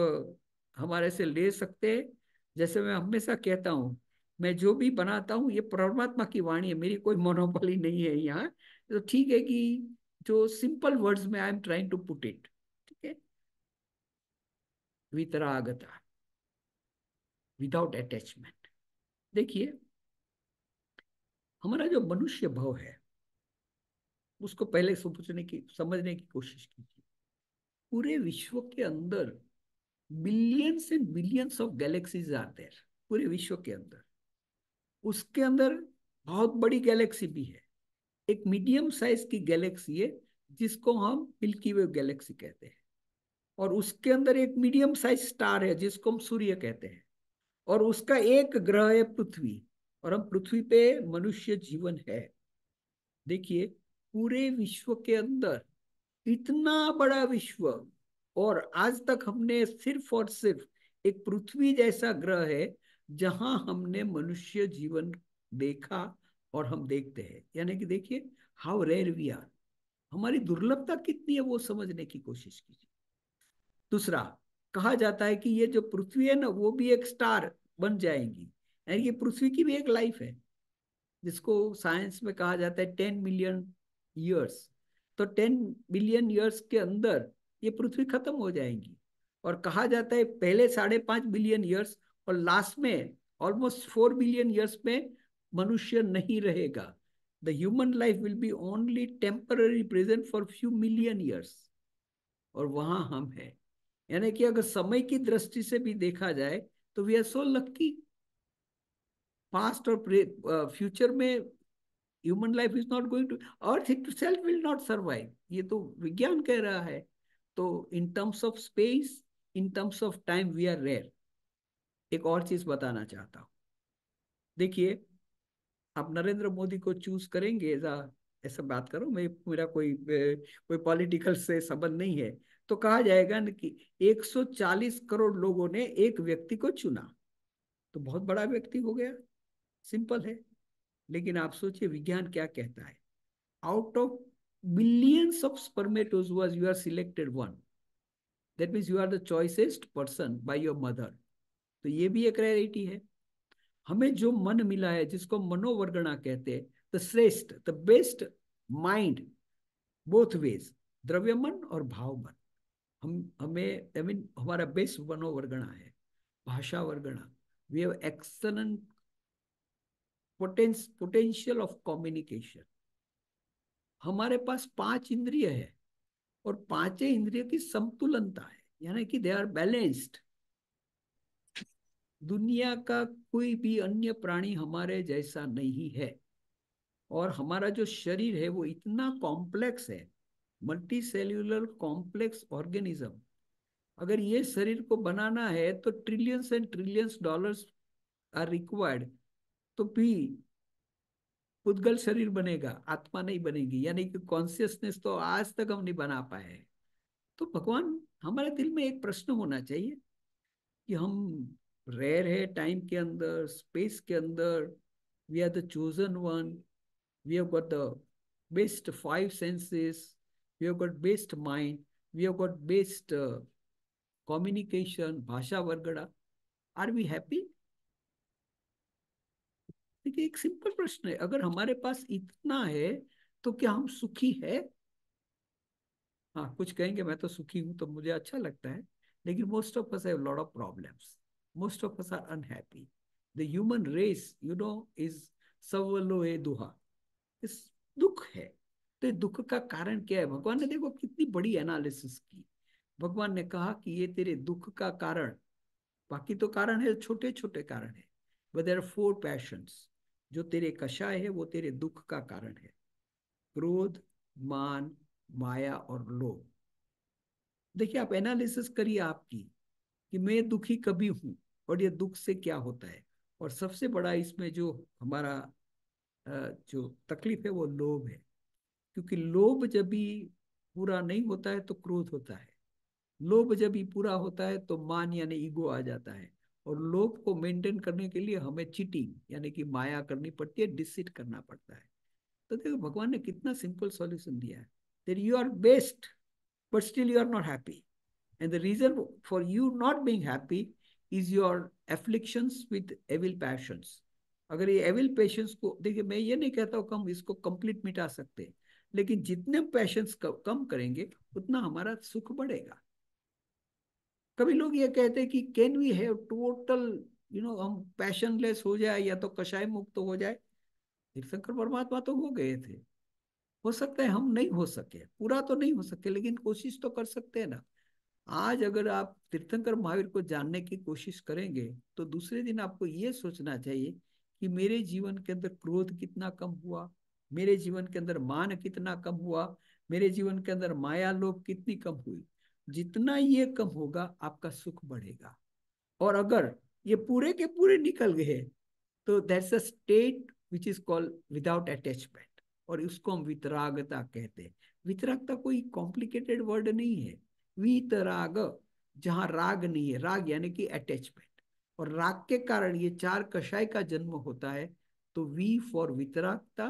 हमारे से ले सकते हैं। जैसे मैं हमेशा कहता हूँ, मैं जो भी बनाता हूँ ये परमात्मा की वाणी है, मेरी कोई मोनोपोली नहीं है यहाँ। तो ठीक है कि जो सिंपल वर्ड्स में I am trying to put it, ठीक है। वितरागता, विदाउट अटैचमेंट। देखिए, हमारा जो मनुष्य भाव है उसको पहले सोचने की, समझने की कोशिश कीजिए। पूरे विश्व के अंदर billions and billions of galaxies are there, पूरे विश्व के अंदर। उसके अंदर बहुत बड़ी गैलेक्सी भी है, एक मीडियम साइज की गैलेक्सी है जिसको हम मिल्की वे गैलेक्सी कहते हैं। और उसके अंदर एक मीडियम साइज स्टार है जिसको हम सूर्य कहते हैं। और उसका एक ग्रह है पृथ्वी, और हम पृथ्वी पे मनुष्य जीवन है। देखिए, पूरे विश्व के अंदर इतना बड़ा विश्व, और आज तक हमने सिर्फ और सिर्फ एक पृथ्वी जैसा ग्रह है जहां हमने मनुष्य जीवन देखा और हम देखते हैं। यानी कि देखिए हाउ रेयर वी आर, हमारी दुर्लभता कितनी है वो समझने की कोशिश कीजिए। दूसरा, कहा जाता है कि ये जो पृथ्वी है ना वो भी एक स्टार बन जाएंगी, यानी कि पृथ्वी की भी एक लाइफ है जिसको साइंस में कहा जाता है 10 मिलियन ईयर्स। तो 10 बिलियन ईयर्स के अंदर ये पृथ्वी खत्म हो जाएंगी। और कहा जाता है पहले 5.5 बिलियन ईयर्स और लास्ट में ऑलमोस्ट 4 बिलियन ईयर्स में मनुष्य नहीं रहेगा। The human life will be only temporary present for few million years, और वहां हम हैं। यानी कि अगर समय की दृष्टि से भी देखा जाए तो we are so lucky. Past और फ्यूचर में human life is not going to, earth itself will not survive, ये तो विज्ञान कह रहा है। तो in terms of space, in terms of time we are rare. एक और चीज बताना चाहता हूँ। देखिए, आप नरेंद्र मोदी को चूज करेंगे ऐसा, ऐसा बात करो, मैं मेरा कोई पॉलिटिकल से संबंध नहीं है। तो कहा जाएगा न कि 140 करोड़ लोगों ने एक व्यक्ति को चुना, तो बहुत बड़ा व्यक्ति हो गया, सिंपल है। लेकिन आप सोचिए विज्ञान क्या कहता है, out of billions of spermatozoas you are selected one, that means you are the choicest person by your mother। तो ये भी एक रेयरिटी है। हमें जो मन मिला है जिसको मनोवर्गणा कहते हैं, द श्रेष्ठ, the best mind, both ways, द्रव्य मन और भाव मन। हमें आई मीन हमारा बेस्ट मनोवर्गणा है, भाषा वर्गणा। We have excellent potential of communication. हमारे पास 5 इंद्रिय है और पांचों इंद्रियों की संतुलनता है, यानी कि दे आर बैलेंस्ड। दुनिया का कोई भी अन्य प्राणी हमारे जैसा नहीं है। और हमारा जो शरीर है वो इतना कॉम्प्लेक्स है, मल्टी सेल्यूलर कॉम्प्लेक्स ऑर्गेनिज्म। अगर ये शरीर को बनाना है तो trillions and trillions dollars are required, तो भी पुद्गल शरीर बनेगा, आत्मा नहीं बनेगी, यानी कि कॉन्शियसनेस तो आज तक हम नहीं बना पाए हैं। तो भगवान, हमारे दिल में एक प्रश्न होना चाहिए कि हम रेयर है टाइम के अंदर, स्पेस के अंदर, we are the chosen one, we have got the best five senses, we have got best mind, we have got best communication, भाषा वगैरह, आर वी हैप्पी? देखिए, एक सिंपल प्रश्न है, अगर हमारे पास इतना है तो क्या हम सुखी है? हाँ, कुछ कहेंगे मैं तो सुखी हूं तो मुझे अच्छा लगता है, लेकिन most of us have lot of problems, most of us are unhappy. The human race is सवलो ए दुहा, इस दुख है। तो ये दुख का कारण क्या है? भगवान ने देखो कितनी बड़ी एनालिसिस की। भगवान ने कहा कि ये तेरे दुख का कारण, बाकी तो कारण है, छोटे छोटे कारण है, but there are four passions. जो तेरे कषाय है वो तेरे दुख का कारण है: क्रोध, मान, माया और लोभ। देखिए, आप एनालिसिस करिए आपकी, कि मैं दुखी कभी हूं और ये दुख से क्या होता है। और सबसे बड़ा इसमें जो हमारा जो तकलीफ है वो लोभ है। क्योंकि लोभ जब भी पूरा नहीं होता है तो क्रोध होता है, लोभ जब भी पूरा होता है तो मान यानी ईगो आ जाता है। और लोभ को मेंटेन करने के लिए हमें चीटिंग यानी कि माया करनी पड़ती है, डिसिट करना पड़ता है। तो देखो, भगवान ने कितना सिंपल सॉल्यूशन दिया है, that you are best but still you are not happy, and the reason for you not being happy is your afflictions with evil passions। अगर ये एविल पैशंस को देखिए, मैं ये नहीं कहता हूँ कि हम इसको कंप्लीट मिटा सकते हैं, लेकिन जितने पैशंस कम करेंगे उतना हमारा सुख बढ़ेगा। कभी लोग ये कहते हैं कि कैन वी हैव टोटल, हम पैशनलेस हो जाए या तो कषाय मुक्त हो जाए। तीर्थंकर परमात्मा तो हो गए थे, हो सकता है हम नहीं हो सके, पूरा तो नहीं हो सके, लेकिन कोशिश तो कर सकते हैं ना। आज अगर आप तीर्थंकर महावीर को जानने की कोशिश करेंगे तो दूसरे दिन आपको ये सोचना चाहिए कि मेरे जीवन के अंदर क्रोध कितना कम हुआ, मेरे जीवन के अंदर मान कितना कम हुआ, मेरे जीवन के अंदर माया लोभ कितनी कम हुई। जितना ये कम होगा आपका सुख बढ़ेगा। और अगर ये पूरे के पूरे निकल गए तो that's a state which is called without attachment, और उसको हम वितरागता कहते हैं। वितरागता कोई कॉम्प्लिकेटेड वर्ड नहीं है। वितराग, जहां राग नहीं है, राग यानी कि अटैचमेंट, और राग के कारण ये चार कषाय का जन्म होता है। तो वी फॉर वितरागता,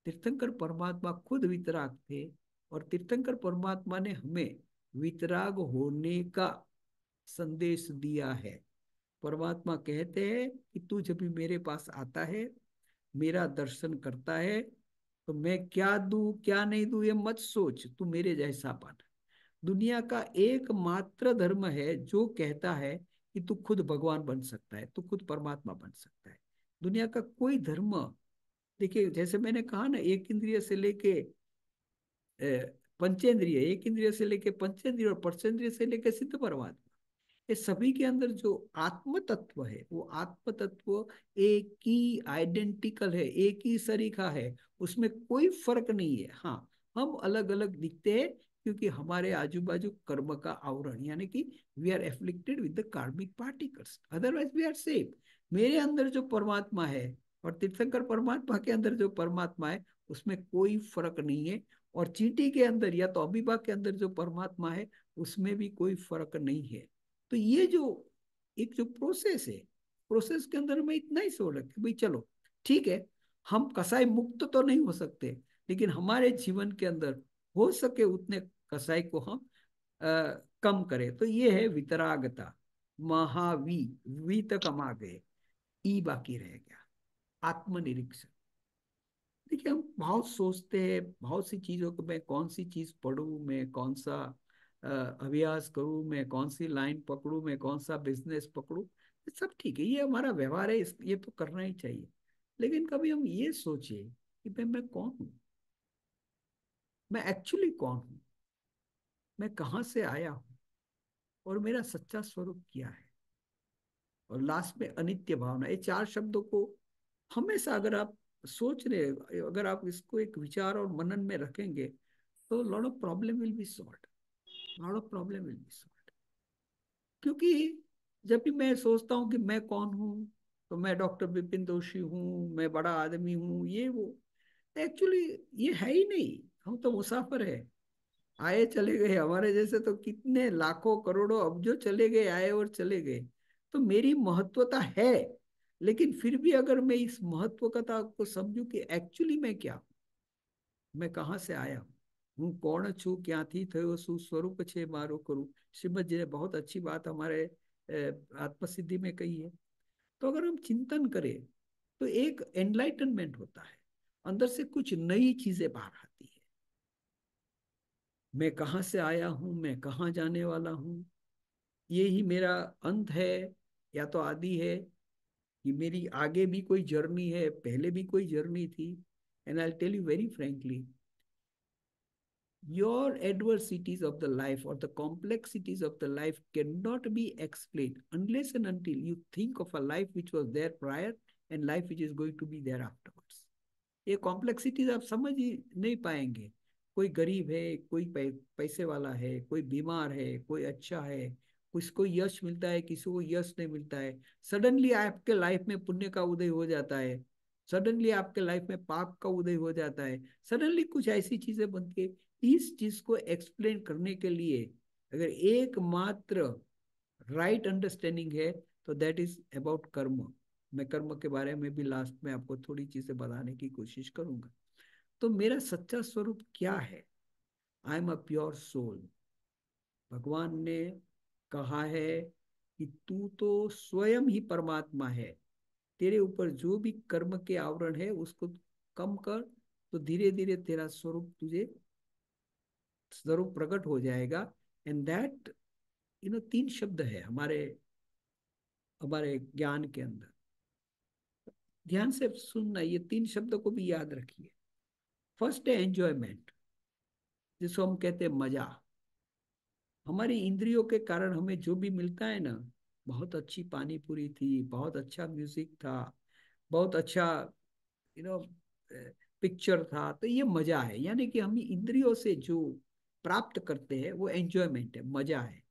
तीर्थंकर परमात्मा खुद वितराग थे, और तीर्थंकर परमात्मा ने हमें वितराग होने का संदेश दिया है। परमात्मा कहते हैं कि तू जब भी मेरे पास आता है, मेरा दर्शन करता है, तो मैं क्या दूं क्या नहीं दूं ये मत सोच, तू मेरे जैसा बन। दुनिया का एकमात्र धर्म है जो कहता है कि तू खुद भगवान बन सकता है, तू खुद परमात्मा बन सकता है। दुनिया का कोई धर्म, देखिए जैसे मैंने कहा ना, एक इंद्रिय से लेके पंचेंद्रिय, एक इंद्रिय से लेके पंचेंद्रिय और पंचेंद्रिय से लेके सिद्ध परमात्मा, ये सभी के अंदर जो आत्म तत्व है वो आत्म तत्व एक ही आइडेंटिकल है, एक ही सरीखा है, उसमें कोई फर्क नहीं है। हाँ, हम अलग अलग दिखते हैं क्योंकि हमारे आजू बाजू कर्म का आवरण, यानी कि we are afflicted with the karmic particles, otherwise we are safe. मेरे अंदर जो परमात्मा है और तीर्थंकर परमात्मा के अंदर जो परमात्मा है उसमें कोई फर्क नहीं है। और चींटी के अंदर या तो अमीबा के अंदर जो परमात्मा है उसमें भी कोई फर्क नहीं है। तो ये जो एक जो प्रोसेस है, प्रोसेस के अंदर मैं इतना ही सोच रखा भाई, चलो ठीक है, हम कसाई मुक्त तो नहीं हो सकते, लेकिन हमारे जीवन के अंदर हो सके उतने कसाई को हम कम करें। तो ये है वितरागता। महावी, वी तक हम आ गए, ई बाकी रह गया, आत्मनिरीक्षण। देखिए, हम बहुत सोचते हैं बहुत सी चीजों को, मैं कौन सी चीज पढ़ूं, मैं कौन सा अभ्यास करूं, मैं कौन सी लाइन पकड़ूं, मैं कौन सा बिजनेस पकड़ूं। ये सब ठीक है, ये हमारा व्यवहार है, ये तो करना ही चाहिए। लेकिन कभी हम ये सोचे कि मैं कौन हूं, मैं एक्चुअली कौन हूं, मैं कहाँ से आया हूं, और मेरा सच्चा स्वरूप क्या है। और लास्ट में अनित्य भावना, ये चार शब्दों को हमेशा अगर आप सोच रहे, अगर आप इसको एक विचार और मनन में रखेंगे तो lot of problem will be solve, lot of problem will be solve. क्योंकि जब भी मैं सोचता हूँ कि मैं कौन हूँ, तो मैं डॉक्टर विपिन जोशी हूँ, मैं बड़ा आदमी हूँ, ये वो, एक्चुअली ये है ही नहीं। हम तो मुसाफिर है, आए चले गए। हमारे जैसे तो कितने लाखों करोड़ों अब्जों चले गए, आए और चले गए। तो मेरी महत्वता है, लेकिन फिर भी अगर मैं इस महत्वता को समझूं कि एक्चुअली मैं क्या हूं, मैं कहाँ से आया हूँ, હું કોણ છું ક્યાંથી થયો શું સ્વરૂપ છે મારું કરું। श्रीमद जी ने बहुत अच्छी बात हमारे आत्मसिद्धि में कही है। तो अगर हम चिंतन करें तो एक एनलाइटनमेंट होता है, अंदर से कुछ नई चीजें बाहर आती है। मैं कहाँ से आया हूँ, मैं कहाँ जाने वाला हूँ, ये ही मेरा अंत है या तो आदि है, कि मेरी आगे भी कोई जर्नी है, पहले भी कोई जर्नी थी। And I tell you very frankly, your adversities of the life or the complexities of the life cannot be explained unless and until you think of a life which was there prior and life which is going to be there afterwards। ये complexities आप समझ ही नहीं पाएंगे। कोई गरीब है, कोई पैसे वाला है, कोई बीमार है, कोई अच्छा है, किसी को यश मिलता है, किसी को यश नहीं मिलता है। सडनली आपके लाइफ में पुण्य का उदय हो जाता है, सडनली आपके लाइफ में पाप का उदय हो जाता है, सडनली कुछ ऐसी चीजें बनती है। इस चीज को एक्सप्लेन करने के लिए अगर एकमात्र राइट अंडरस्टैंडिंग है तो दैट इज अबाउट कर्म। मैं कर्म के बारे में भी लास्ट में आपको थोड़ी चीजें बताने की कोशिश करूंगा। तो मेरा सच्चा स्वरूप क्या है? I am a pure soul. भगवान ने कहा है कि तू तो स्वयं ही परमात्मा है, तेरे ऊपर जो भी कर्म के आवरण है उसको कम कर, तो धीरे धीरे तेरा स्वरूप तुझे स्वरूप प्रकट हो जाएगा। एंड दैट तीन शब्द है हमारे हमारे ज्ञान के अंदर। ध्यान से सुनना, ये तीन शब्दों को भी याद रखिए। फर्स्ट है एंजॉयमेंट, जिसको हम कहते हैं मजा। हमारी इंद्रियों के कारण हमें जो भी मिलता है ना, बहुत अच्छी पानी पूरी थी, बहुत अच्छा म्यूजिक था, बहुत अच्छा यू नो पिक्चर था, तो ये मजा है। यानी कि हम इंद्रियों से जो प्राप्त करते हैं वो एंजॉयमेंट है, मजा है।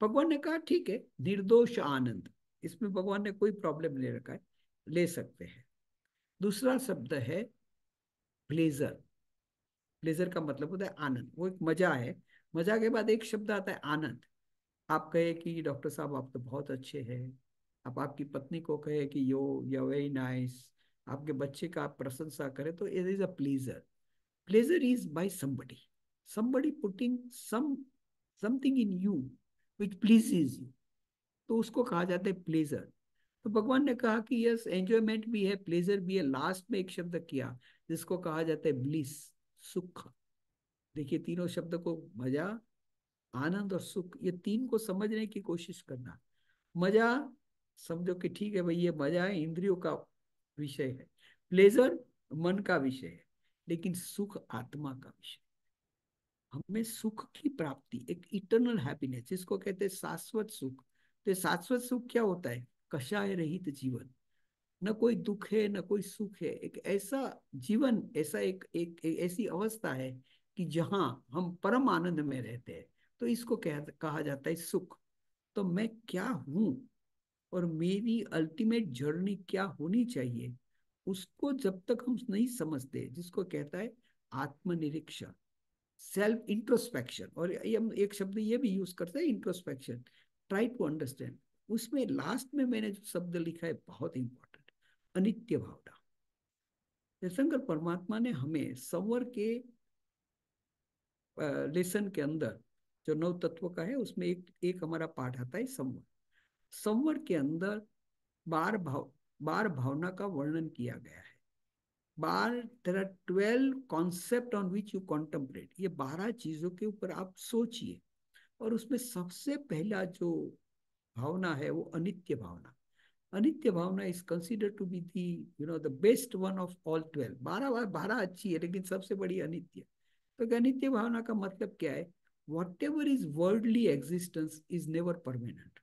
भगवान ने कहा ठीक है, निर्दोष आनंद, इसमें भगवान ने कोई प्रॉब्लम नहीं रखा है, ले सकते हैं। दूसरा शब्द है प्लेजर। प्लेजर का मतलब होता है आनंद, वो एक मजा है। मजा के बाद एक शब्द आता है आनंद। आप कहे कि डॉक्टर साहब आप तो बहुत अच्छे हैं, आप आपकी पत्नी को कहे कि यो वेरी नाइस, आपके बच्चे का आप प्रशंसा करें, तो it is a pleasure. Pleasure is by somebody putting something in you which pleases you, तो उसको कहा जाता है प्लेजर। तो भगवान ने कहा कि यस, एंजॉयमेंट भी है, प्लेजर भी है। लास्ट में एक शब्द किया जिसको कहा जाता है ब्लिस, सुख। देखिए तीनों शब्द को, मजा, आनंद और सुख, ये तीन को समझने की कोशिश करना। मजा समझो कि ठीक है भाई, ये मजा है, इंद्रियों का विषय है। प्लेजर मन का विषय है, लेकिन सुख आत्मा का विषय। हमें सुख की प्राप्ति, एक इटर्नल हैप्पीनेस जिसको कहते हैं शाश्वत सुख। तो ये शाश्वत सुख क्या होता है? कषाय रहित जीवन, न कोई दुख है न कोई सुख है। एक ऐसा जीवन, ऐसा एक ऐसी अवस्था है कि जहां हम परम आनंद में रहते हैं। तो इसको कहा जाता है सुख। तो मैं क्या हूं और मेरी अल्टीमेट जर्नी क्या होनी चाहिए, उसको जब तक हम नहीं समझते, जिसको कहता है आत्मनिरीक्षण, सेल्फ इंट्रोस्पेक्शन। और ये हम एक शब्द ये भी यूज करते हैं, इंट्रोस्पेक्शन, ट्राई टू अंडरस्टैंड। उसमें लास्ट में मैंने जो शब्द लिखा है बहुत इंपॉर्टेंट, अनित्य भावना। जयशंकर परमात्मा ने हमें संवर के लेसन के अंदर, जो नौ तत्व का है उसमें एक एक हमारा पाठ आता है संवर। संवर के अंदर बार भावना का वर्णन किया गया है। बार there are 12 concept on which you contemplate, ये 12 चीजों के ऊपर आप सोचिए। और उसमें सबसे पहला जो भावना है वो अनित्य भावना। Anitya Bhavana is consider to be the the best one of all 12। 12 अच्छी है, लेकिन सबसे बड़ी अनित्य। तो अनित्य भावना का मतलब क्या है? What ever is worldly existence is never permanent.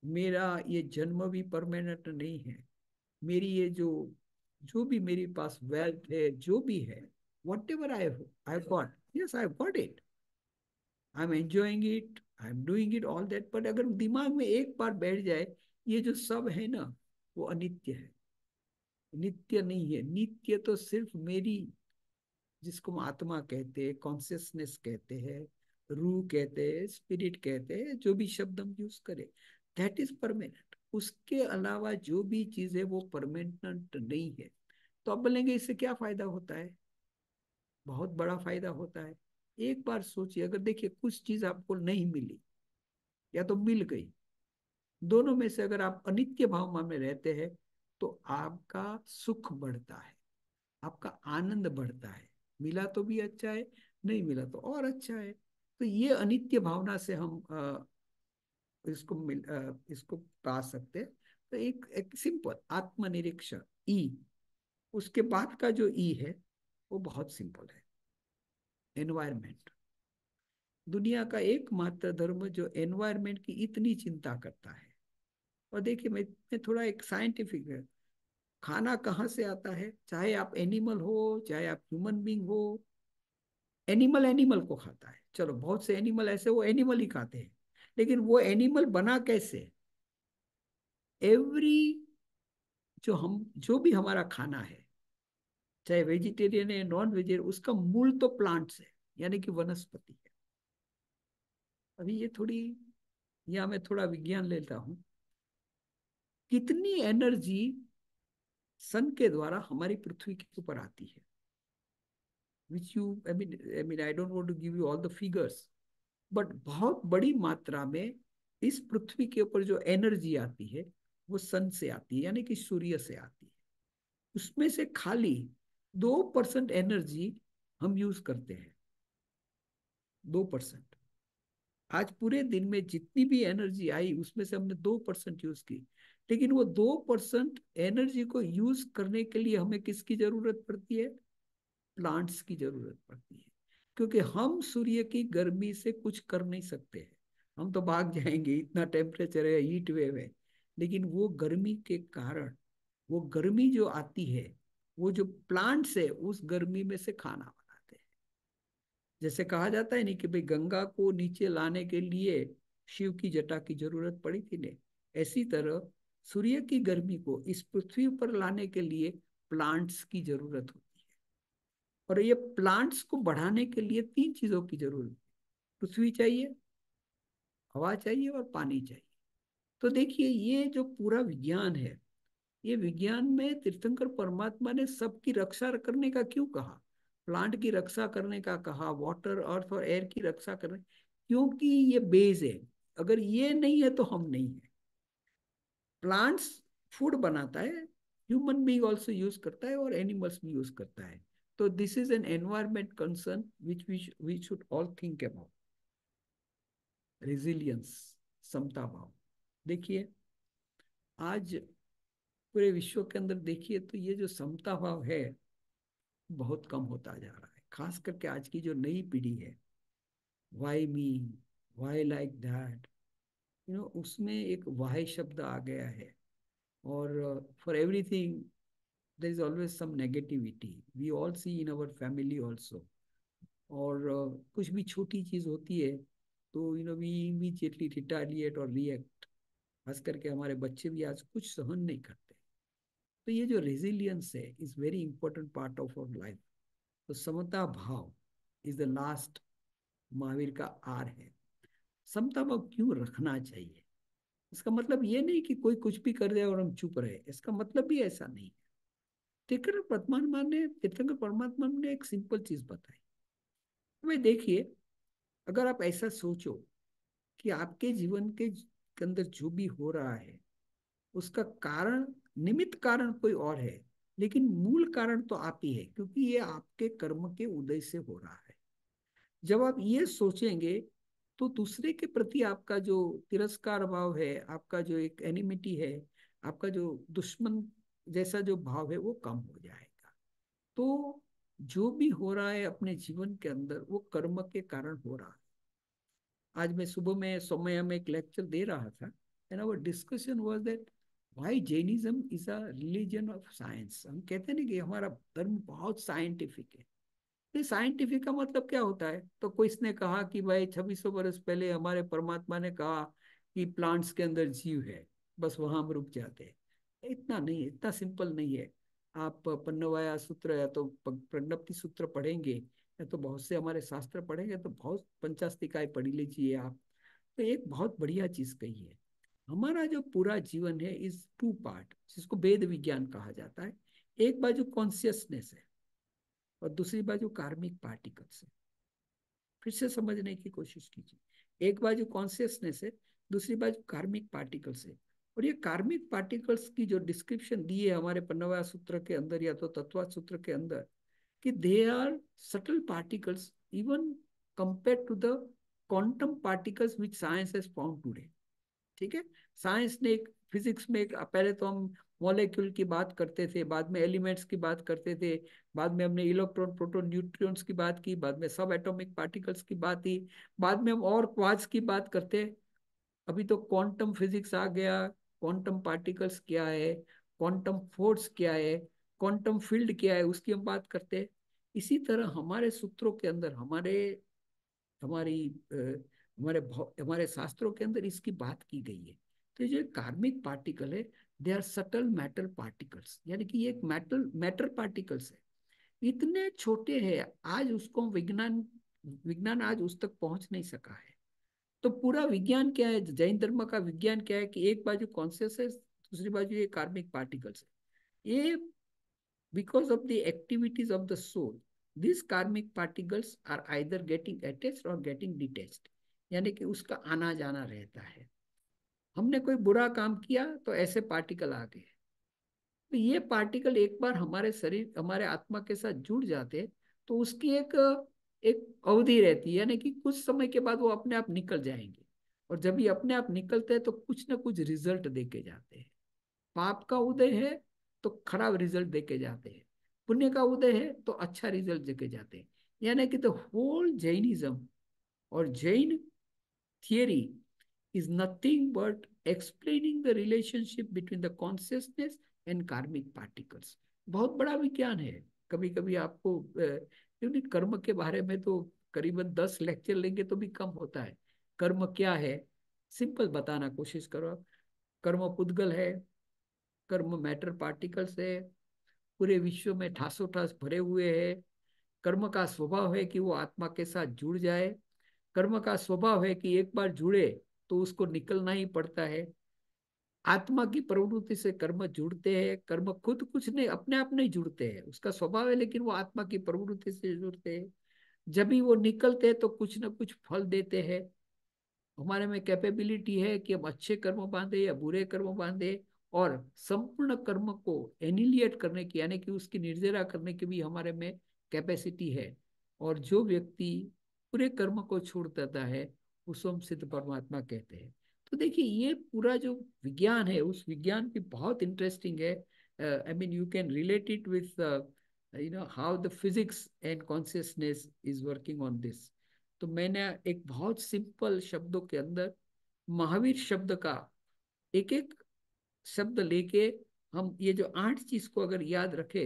मेरा ये जन्म भी परमानेंट नहीं है, मेरी ये जो जो भी मेरे पास वेल्थ है, जो भी है, what ever I got, yes I got it, I am enjoying it, I am doing it all that. But अगर दिमाग में एक बार बैठ जाए ये जो सब है ना वो अनित्य है, नित्य नहीं है। नित्य तो सिर्फ मेरी, जिसको हम आत्मा कहते हैं, कॉन्सियसनेस कहते हैं, रूह कहते हैं, स्पिरिट कहते हैं, जो भी शब्द हम यूज करें, दैट इज परमानेंट। उसके अलावा जो भी चीज है वो परमानेंट नहीं है। तो आप बोलेंगे इससे क्या फायदा होता है? बहुत बड़ा फायदा होता है। एक बार सोचिए, अगर देखिए कुछ चीज आपको नहीं मिली या तो मिल गई, दोनों में से अगर आप अनित्य भाव में रहते हैं तो आपका सुख बढ़ता है, आपका आनंद बढ़ता है। मिला तो भी अच्छा है, नहीं मिला तो और अच्छा है। तो ये अनित्य भावना से हम इसको पा सकते हैं। तो एक सिंपल आत्मनिरीक्षण, ई, उसके बाद का जो ई है वो बहुत सिंपल है, एनवायरमेंट। दुनिया का एकमात्र धर्म जो एनवायरमेंट की इतनी चिंता करता है। और देखिए मैं थोड़ा एक साइंटिफिक है, खाना कहाँ से आता है, चाहे आप एनिमल हो चाहे आप ह्यूमन बींग हो, एनिमल एनिमल को खाता है। चलो बहुत से एनिमल ऐसे वो एनिमल ही खाते हैं, लेकिन वो एनिमल बना कैसे? एवरी, जो भी हमारा खाना है, चाहे वेजिटेरियन है नॉन वेजिटेरियन, उसका मूल तो प्लांट्स है, यानी कि वनस्पति है। अभी ये थोड़ी, या मैं थोड़ा विज्ञान लेता हूँ, कितनी एनर्जी सन के द्वारा हमारी पृथ्वी के ऊपर आती है, which you I mean I don't want to give you all the figures, but बहुत बड़ी मात्रा में इस पृथ्वी के ऊपर जो एनर्जी आती है वो सन से आती है, यानी कि सूर्य से आती है। उसमें से खाली 2% एनर्जी हम यूज करते हैं, 2%। आज पूरे दिन में जितनी भी एनर्जी आई उसमें से हमने 2% यूज की। लेकिन वो 2% एनर्जी को यूज करने के लिए हमें किसकी जरूरत पड़ती है? प्लांट्स की जरूरत पड़ती है। क्योंकि हम सूर्य की गर्मी से कुछ कर नहीं सकते हैं, हम तो भाग जाएंगे, इतना टेम्परेचर है, हीट वेव है। लेकिन वो गर्मी के कारण, वो गर्मी जो आती है, वो जो प्लांट्स है उस गर्मी में से खाना बनाते हैं। जैसे कहा जाता है नहीं कि भाई गंगा को नीचे लाने के लिए शिव की जटा की जरूरत पड़ी थी ने, ऐसी तरह सूर्य की गर्मी को इस पृथ्वी पर लाने के लिए प्लांट्स की जरूरत होती है। और ये प्लांट्स को बढ़ाने के लिए 3 चीजों की जरूरत है, पृथ्वी चाहिए, हवा चाहिए और पानी चाहिए। तो देखिए ये जो पूरा विज्ञान है, ये विज्ञान में तीर्थंकर परमात्मा ने सबकी रक्षा करने का क्यों कहा? प्लांट की रक्षा करने का कहा, वाटर अर्थ और एयर की रक्षा करने, क्योंकि ये बेस है। अगर ये नहीं है तो हम नहीं है। प्लांट्स फूड बनाता है, ह्यूमन बीइंग ऑल्सो यूज करता है और एनिमल्स भी यूज करता है। तो this is an environment concern which we should all think about. Resilience, समता भाव। देखिए आज पूरे विश्व के अंदर देखिए तो ये जो समता भाव है बहुत कम होता जा रहा है, खास करके आज की जो नई पीढ़ी है। Why me, why like that, उसमें एक वाई शब्द आ गया है। और for everything there is always some negativity, we all see in our family also. और कुछ भी छोटी चीज होती है तो वी इमीडिएटली रिटालिएट और रिएक्ट। खास करके हमारे बच्चे भी आज कुछ सहन नहीं करते। तो ये जो रेजिलियंस है is very important part of our life. तो समता भाव इज द लास्ट, महावीर का आर है। समता भाव क्यों रखना चाहिए? इसका मतलब ये नहीं कि कोई कुछ भी कर जाए और हम चुप रहे, इसका मतलब भी ऐसा नहीं है। तीर्थंकर परमात्मा ने एक सिंपल चीज बताई। भाई देखिए, अगर आप ऐसा सोचो कि आपके जीवन के अंदर जो भी हो रहा है उसका कारण, निमित्त कारण कोई और है, लेकिन मूल कारण तो आप ही है, क्योंकि ये आपके कर्म के उदय से हो रहा है। जब आप ये सोचेंगे तो दूसरे के प्रति आपका जो तिरस्कार भाव है, आपका जो एक एनिमिटी है, आपका जो दुश्मन जैसा जो भाव है वो कम हो जाएगा। तो जो भी हो रहा है अपने जीवन के अंदर वो कर्म के कारण हो रहा है। आज मैं सुबह में समय में एक लेक्चर दे रहा था, and our discussion was that भाई Jainism is a religion of science. हम कहते हैं ना कि हमारा धर्म बहुत साइंटिफिक है। ये साइंटिफिक का मतलब क्या होता है? तो कोई इसने कहा कि भाई 2600 वर्ष पहले हमारे परमात्मा ने कहा कि प्लांट्स के अंदर जीव है, बस वहां हम रुक जाते हैं। इतना नहीं है, इतना सिंपल नहीं है। आप पन्नवाया सूत्र या तो प्रज्ञप्ति सूत्र पढ़ेंगे, या तो बहुत से हमारे शास्त्र पढ़ेंगे, तो बहुत पंचास्तिकाय पढ़ लीजिए आप। तो एक बहुत बढ़िया चीज कही है। हमारा जो पूरा जीवन है इस टू पार्ट, जिसको वेद विज्ञान कहा जाता है। एक बाजू कॉन्सियसनेस है और दूसरी बाजू कार्मिक पार्टिकल्स है। फिर से समझने की कोशिश कीजिए। एक बाजू कॉन्सियसनेस है, दूसरी बाजू कार्मिक पार्टिकल्स है। और ये कार्मिक पार्टिकल्स की जो डिस्क्रिप्शन दी है हमारे पन्नवा सूत्र के अंदर या तो तत्वा सूत्र के अंदर, कि they are subtle particles even compare to the quantum particles which science has found today. ठीक है। साइंस ने एक, फिजिक्स में एक, पहले तो हम मॉलिक्यूल की बात करते थे, बाद में एलिमेंट्स की बात करते थे, बाद में हमने इलेक्ट्रॉन प्रोटॉन न्यूट्रॉन्स की बात की, बाद में सब एटॉमिक पार्टिकल्स की बात की, बाद में हम और क्वार्ट्ज की बात करते हैं। अभी तो क्वांटम फिजिक्स आ गया। क्वांटम पार्टिकल्स क्या है, क्वांटम फोर्स क्या है, क्वांटम फील्ड क्या है, उसकी हम बात करते हैं। इसी तरह हमारे सूत्रों के अंदर, हमारे हमारी हमारे शास्त्रों के अंदर इसकी बात की गई है। तो ये जो कार्मिक पार्टिकल है, they are subtle metal particles, यानी कि ये एक मेटल मैटर पार्टिकल्स है। इतने छोटे हैं, आज उसको विज्ञान विज्ञान आज उस तक पहुंच नहीं सका है। तो पूरा विज्ञान क्या है, जैन धर्म का विज्ञान क्या है, कि एक बाजू कॉन्शियस है, दूसरी बाजू ये कार्मिक पार्टिकल्स है। ये because of the activities of the soul, these karmic particles are either getting attached or getting detached, यानी कि उसका आना जाना रहता है। हमने कोई बुरा काम किया तो ऐसे पार्टिकल आ गए। तो ये पार्टिकल एक बार हमारे शरीर, हमारे आत्मा के साथ जुड़ जाते हैं, तो उसकी एक एक अवधि रहती है, यानी कि कुछ समय के बाद वो अपने आप निकल जाएंगे। और जब ये अपने आप निकलते हैं तो कुछ ना कुछ रिजल्ट दे के जाते हैं। पाप का उदय है तो खराब रिजल्ट देके जाते हैं, पुण्य का उदय है तो अच्छा रिजल्ट देके जाते हैं। यानी कि द होल जैनिज्म और Jain theory is nothing but explaining the relationship between the consciousness and karmic particles। बहुत बड़ा विज्ञान है। कभी कभी आपको क्योंकि कर्म के बारे में तो करीबन 10 लेक्चर लेंगे तो भी कम होता है। कर्म क्या है, सिंपल बताना कोशिश करो। कर्म पुद्गल है, कर्म मैटर पार्टिकल्स है, पूरे विश्व में ठासोठास भरे हुए है। कर्म का स्वभाव है कि वो आत्मा के साथ जुड़ जाए। कर्म का स्वभाव है कि एक बार जुड़े तो उसको निकलना ही पड़ता है। आत्मा की प्रवृत्ति से कर्म जुड़ते हैं, कर्म खुद कुछ नहीं, अपने आप नहीं जुड़ते हैं, उसका स्वभाव है, लेकिन वो आत्मा की प्रवृत्ति से जुड़ते हैं। जब भी वो निकलते हैं तो कुछ ना कुछ फल देते हैं। हमारे में कैपेबिलिटी है कि हम अच्छे कर्म बांधे या बुरे कर्म बांधे, और संपूर्ण कर्म को एनिलिएट करने की, यानी कि उसकी निर्जरा करने की भी हमारे में कैपेसिटी है। और जो व्यक्ति पूरे कर्म को छोड़ देता है, उसको हम सिद्ध परमात्मा कहते हैं। तो देखिए ये पूरा जो विज्ञान है, उस विज्ञान भी बहुत इंटरेस्टिंग है। I mean you can relate it with how the physics and consciousness is working on this. तो मैंने एक बहुत सिंपल शब्दों के अंदर महावीर शब्द का एक एक शब्द लेके, हम ये जो 8 चीज को अगर याद रखे,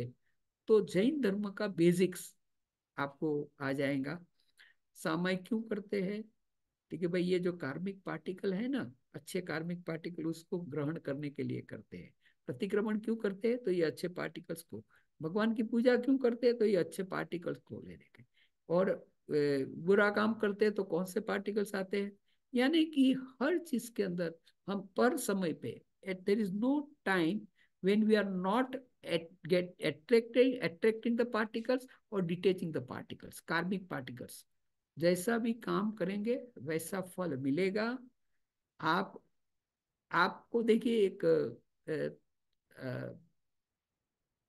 तो जैन धर्म का बेसिक्स आपको आ जाएगा। सामायिक क्यों करते हैं? ठीक है भाई, ये जो कार्मिक पार्टिकल है ना, अच्छे कार्मिक पार्टिकल, उसको ग्रहण करने के लिए करते हैं। प्रतिक्रमण क्यों करते हैं? तो ये अच्छे पार्टिकल्स को। भगवान की पूजा क्यों करते हैं? तो ये अच्छे पार्टिकल्स को लेने के। और बुरा काम करते हैं तो कौन से पार्टिकल्स आते हैं? यानी कि हर चीज के अंदर हम पर समय पे, there is no time when we are not get attracting the particles or detaching the particles, karmic particles। जैसा भी काम करेंगे वैसा फल मिलेगा। आप आपको देखिए एक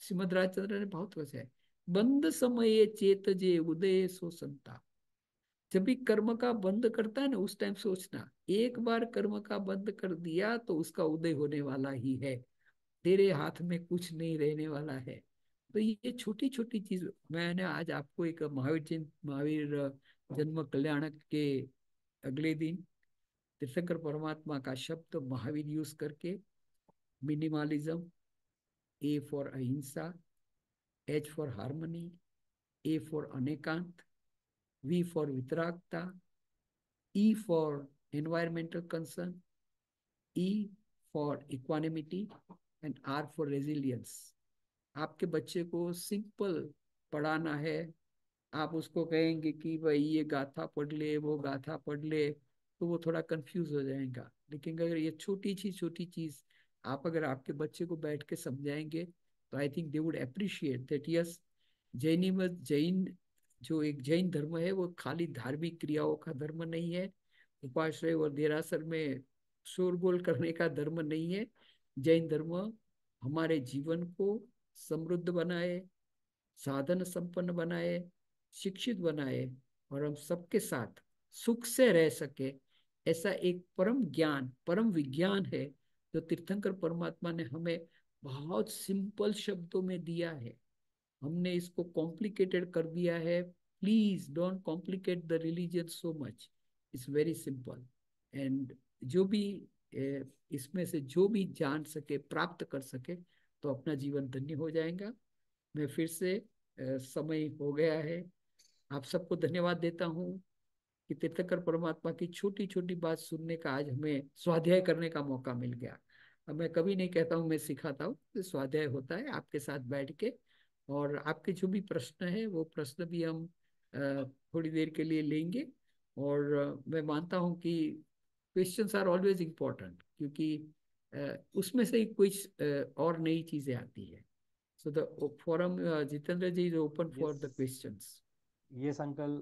श्रीमद राजचंद्र ने बहुत वैसे है, बंद समय चेत जे उदय सो संता। जब भी कर्म का बंद करता है ना, उस टाइम सोचना, एक बार कर्म का बंद कर दिया तो उसका उदय होने वाला ही है। तेरे हाथ में कुछ नहीं रहने वाला है। तो ये छोटी छोटी चीज मैंने आज आपको एक महावीर जन्म कल्याणक के अगले दिन तीर्थंकर परमात्मा का शब्द महावीर यूज करके minimalism, A for ahimsa, H for harmony, A for Anekant, V for Vitaragata, E for environmental concern, E for equanimity and R for resilience. आपके बच्चे को सिंपल पढ़ाना है। आप उसको कहेंगे कि भाई ये गाथा पढ़ ले, वो गाथा पढ़ ले, तो वो थोड़ा कंफ्यूज हो जाएगा। लेकिन अगर ये छोटी चीज आप अगर आपके बच्चे को बैठ के समझाएंगे, तो I think they would appreciate that yes, Jain जो एक जैन धर्म है वो खाली धार्मिक क्रियाओं का धर्म नहीं है, उपाश्रय और देरासर में शोरगोल करने का धर्म नहीं है। जैन धर्म हमारे जीवन को समृद्ध बनाए, साधन संपन्न बनाए, शिक्षित बनाए, और हम सबके साथ सुख से रह सके, ऐसा एक परम ज्ञान, परम विज्ञान है जो तीर्थंकर परमात्मा ने हमें बहुत सिंपल शब्दों में दिया है। हमने इसको कॉम्प्लिकेटेड कर दिया है। Please don't complicate the religion so much, it's very simple. And जो भी इसमें से जो भी जान सके, प्राप्त कर सके, तो अपना जीवन धन्य हो जाएगा। मैं फिर से समय हो गया है, आप सबको धन्यवाद देता हूँ कि तीर्थंकर परमात्मा की छोटी छोटी बात सुनने का आज हमें स्वाध्याय करने का मौका मिल गया। अब मैं कभी नहीं कहता हूँ मैं सिखाता हूँ, तो स्वाध्याय होता है आपके साथ बैठ के। और आपके जो भी प्रश्न है वो प्रश्न भी हम थोड़ी देर के लिए लेंगे। और मैं मानता हूँ कि क्वेश्चंस आर ऑलवेज इम्पोर्टेंट, क्योंकि उसमें से ही कुछ और नई चीजें आती है। So the forum, Jitendra ji, is open for the Yes, questions. yes, uncle.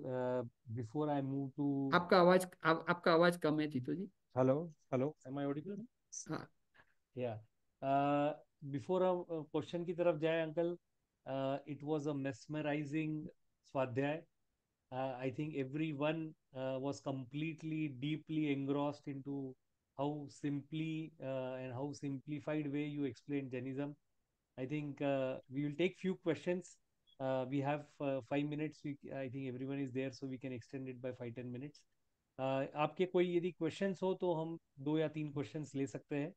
Before I move to आपका आवाज कम है जीतू जी। hello, hello, am I audible? हाँ। Yeah. Uh, Before हम क्वेश्चन की तरफ जाए uncle, it was a mesmerizing स्वाध्याय. I think everyone was completely, deeply engrossed into how simply and how simplified way you explained Jainism. I think we will take few questions. We have 5 minutes. I think everyone is there, so we can extend it by 5-10 minutes. आपके कोई यदि questions हो तो हम 2 या 3 questions ले सकते हैं.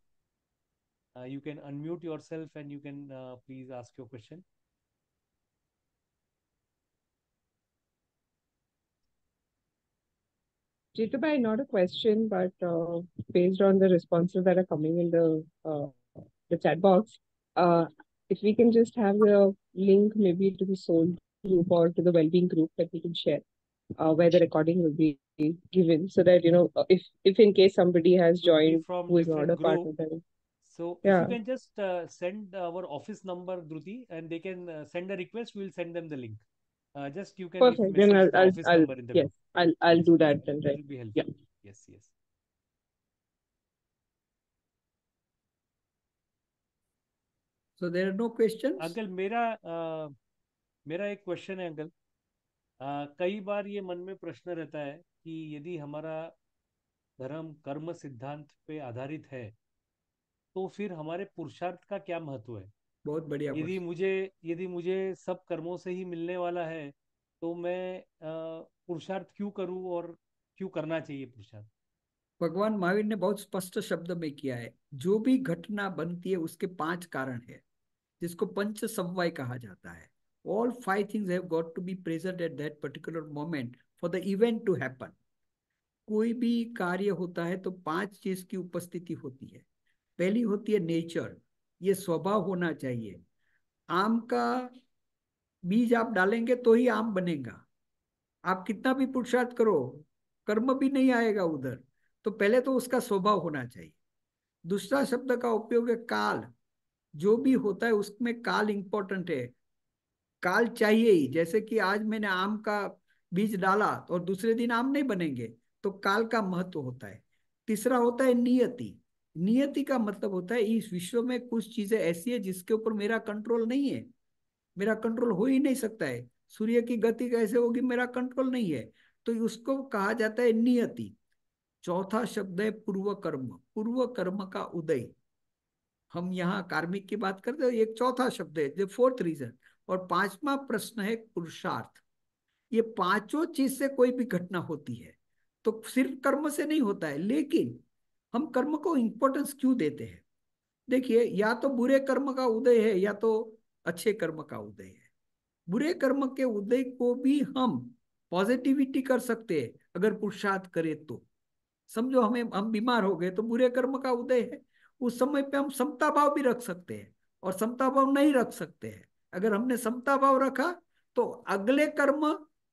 You can unmute yourself and you can please ask your question. Jitubhai, not a question, but based on the responses that are coming in the chat box, uh, if we can just have the link maybe to the soul group or to the well-being group that we can share, where the recording will be given, so that if in case somebody has Would be joined from who is not different a part group. of them. So if you Yeah, can just send our office number, Druti, and they can send a request, we will send them the link. Just you can perfect. Then message the office I'll number in the yes, group. I'll Yes, do please. that then, That right? will be Yeah. helpful. Yes, yes. So there are no questions. Uncle मेरा एक question है uncle. कई बार ये मन में प्रश्न रहता है कि यदि हमारा धर्म कर्म सिद्धांत पे आधारित है, तो फिर हमारे पुरुषार्थ का क्या महत्व है. बहुत बढ़िया यदि प्रश्न। मुझे यदि मुझे सब कर्मों से ही मिलने वाला है, तो मैं पुरुषार्थ क्यों करूं और क्यों करना चाहिए पुरुषार्थ. भगवान महावीर ने बहुत स्पष्ट शब्द में किया है, जो भी घटना बनती है उसके 5 कारण है, जिसको पंच समवाय कहा जाता है। All 5 things have got to be present at that particular moment for the event to happen. कोई भी कार्य होता है तो 5 चीज की उपस्थिति होती है। पहली होती है नेचर, ये स्वभाव होना चाहिए। आम का बीज आप डालेंगे तो ही आम बनेगा, आप कितना भी पुरुषार्थ करो कर्म भी नहीं आएगा उधर। तो पहले तो उसका स्वभाव होना चाहिए। दूसरा शब्द का उपयोग है काल। जो भी होता है उसमें काल इंपॉर्टेंट है। काल चाहिए ही, जैसे कि आज मैंने आम का बीज डाला और दूसरे दिन आम नहीं बनेंगे, तो काल का महत्व होता है। तीसरा होता है नियति। नियति का मतलब होता है इस विश्व में कुछ चीजें ऐसी है जिसके ऊपर मेरा कंट्रोल नहीं है, मेरा कंट्रोल हो ही नहीं सकता है। सूर्य की गति कैसे होगी, मेरा कंट्रोल नहीं है, तो उसको कहा जाता है नियति। चौथा शब्द है पूर्व कर्म। पूर्व कर्म का उदय, हम यहाँ कार्मिक की बात करते हैं, एक चौथा शब्द है जो फोर्थ रीजन। और पांचवा प्रश्न है पुरुषार्थ। ये पांचों चीज से कोई भी घटना होती है तो सिर्फ कर्म से नहीं होता है, लेकिन हम कर्म को इंपॉर्टेंस क्यों देते हैं? देखिए, या तो बुरे कर्म का उदय है या तो अच्छे कर्म का उदय है। बुरे कर्म के उदय को भी हम पॉजिटिविटी कर सकते हैं अगर पुरुषार्थ करें तो। समझो हम बीमार हो गए तो बुरे कर्म का उदय है। उस समय पे हम समता भाव भी रख सकते हैं और समता भाव नहीं रख सकते हैं। अगर हमने समता भाव रखा तो अगले कर्म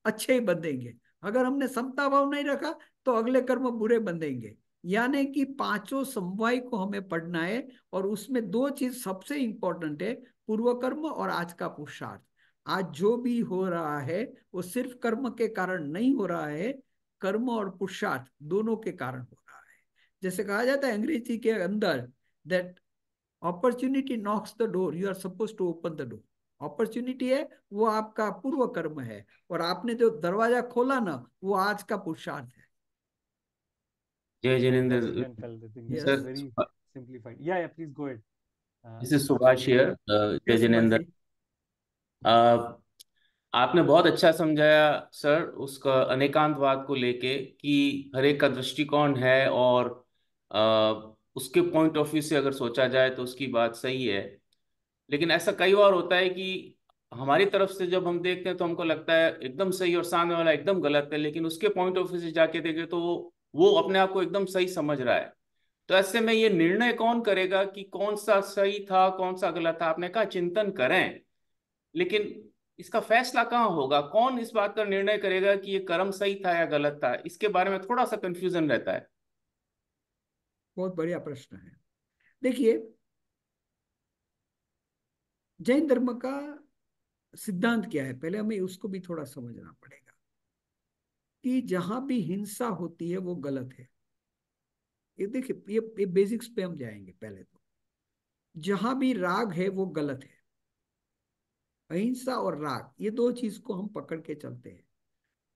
अच्छे ही बंधेंगे। अगर हमने समता भाव नहीं रखा तो अगले कर्म बुरे बंधेंगे। यानी कि पांचों समवाय को हमें पढ़ना है और उसमें दो चीज सबसे इंपॉर्टेंट है, पूर्व कर्म और आज का पुरुषार्थ। आज जो भी हो रहा है वो सिर्फ कर्म के कारण नहीं हो रहा है, कर्म और पुरुषार्थ दोनों के कारण हो रहा है। जैसे कहा जाता है अंग्रेजी के अंदर, that opportunity knocks the door, you are suppose to open the door. Opportunity है वो आपका पूर्व कर्म है और आपने जो दरवाजा खोला ना वो आज का पुरुषार्थ है। जय Fantastic, Jinendra Uncle. I think this is yes, sir. very simplified. Yeah, yeah, please go ahead. This is Subhash here. जय यस सुभाष जिनेन्द्र। जी। आपने बहुत अच्छा समझाया सर, उसका अनेकांतवाद को लेके कि हर एक का दृष्टिकोण है और उसके पॉइंट ऑफ व्यू से अगर सोचा जाए तो उसकी बात सही है। लेकिन ऐसा कई बार होता है कि हमारी तरफ से जब हम देखते हैं तो हमको लगता है एकदम सही और सामने वाला एकदम गलत है, लेकिन उसके पॉइंट ऑफ व्यू से जाके देखें तो वो अपने आप को एकदम सही समझ रहा है। तो ऐसे में ये निर्णय कौन करेगा कि कौन सा सही था कौन सा गलत था? आपने कहा चिंतन करें, लेकिन इसका फैसला कहाँ होगा? कौन इस बात का निर्णय करेगा कि ये कर्म सही था या गलत था? इसके बारे में थोड़ा सा कंफ्यूजन रहता है। बहुत बढ़िया प्रश्न है। देखिए, जैन धर्म का सिद्धांत क्या है, पहले हमें उसको भी थोड़ा समझना पड़ेगा कि जहां भी हिंसा होती है वो गलत है। ये देखिए, ये बेसिक्स पे हम जाएंगे। पहले तो जहां भी राग है वो गलत है। अहिंसा और राग ये दो चीज को हम पकड़ के चलते हैं।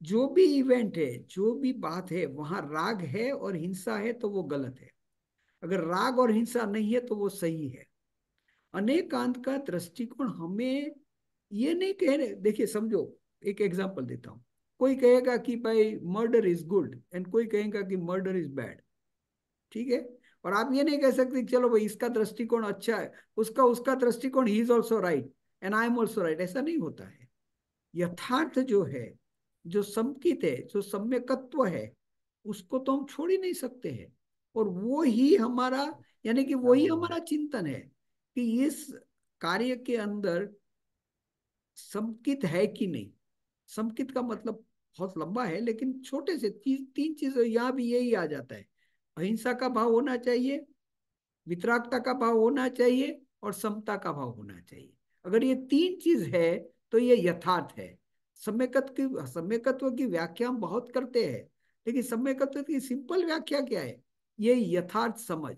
जो भी इवेंट है, जो भी बात है, वहां राग है और हिंसा है तो वो गलत है। अगर राग और हिंसा नहीं है तो वो सही है। अनेकांत का दृष्टिकोण हमें ये नहीं कह रहे। देखिए समझो, एक एग्जांपल देता हूं। कोई कहेगा कि भाई मर्डर इज गुड एंड कोई कहेगा कि मर्डर इज बैड। ठीक है। और आप ये नहीं कह सकते कि चलो भाई इसका दृष्टिकोण अच्छा है, उसका उसका दृष्टिकोण he is also right and I am also right. ऐसा नहीं होता है। यथार्थ जो है, जो समकित है, जो सम्यकत्व है, उसको तो हम छोड़ ही नहीं सकते हैं। और वो ही हमारा, यानी कि क्या वही बोल रहे हमारा हैं? चिंतन है कि इस कार्य के अंदर समकित है कि नहीं। समकित का मतलब बहुत लंबा है, लेकिन छोटे से तीन चीज यहाँ भी यही आ जाता है। अहिंसा का भाव होना चाहिए, वितरागता का भाव होना चाहिए और समता का भाव होना चाहिए। अगर ये तीन चीज है तो ये यथार्थ है। सम्यकत्व की व्याख्या हम बहुत करते हैं, लेकिन सम्यकत्व की सिंपल व्याख्या क्या है? ये यथार्थ समझ।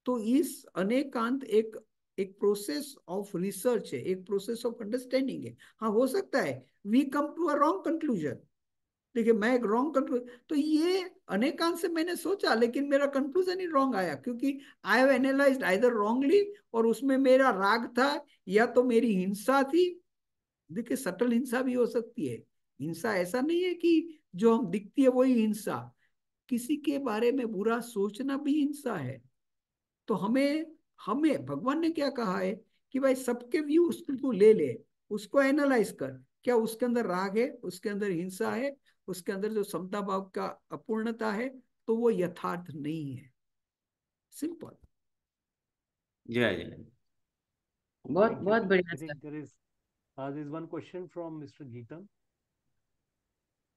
तो इस अनेकांत एक एक प्रोसेस ऑफ रिसर्च है, एक प्रोसेस ऑफ अंडरस्टैंडिंग है। हाँ, हो सकता है we come to a wrong conclusion. देखिए, मैं एक रॉन्ग कंक्लूजन, तो ये अनेकांश से मैंने सोचा लेकिन मेरा कंक्लूजन ही रॉन्ग आया, क्योंकि I have analysed either wrongly, और उसमें मेरा राग था या तो मेरी हिंसा थी। देखिए, सटल हिंसा भी हो सकती है। हिंसा ऐसा नहीं है कि जो हम दिखती है वही हिंसा। किसी के बारे में बुरा सोचना भी हिंसा है। तो हमें हमें भगवान ने क्या कहा है कि भाई सबके व्यू उसको तू ले ले, उसको एनालाइज कर। क्या उसके अंदर राग है, उसके अंदर हिंसा है, उसके अंदर जो समता भाव का अपूर्णता है, तो वो यथार्थ नहीं है। सिंपल। जय जिनेन्द्र। बहुत Thank बहुत you. बढ़िया I सर। think there is one question from Mr. Geetam.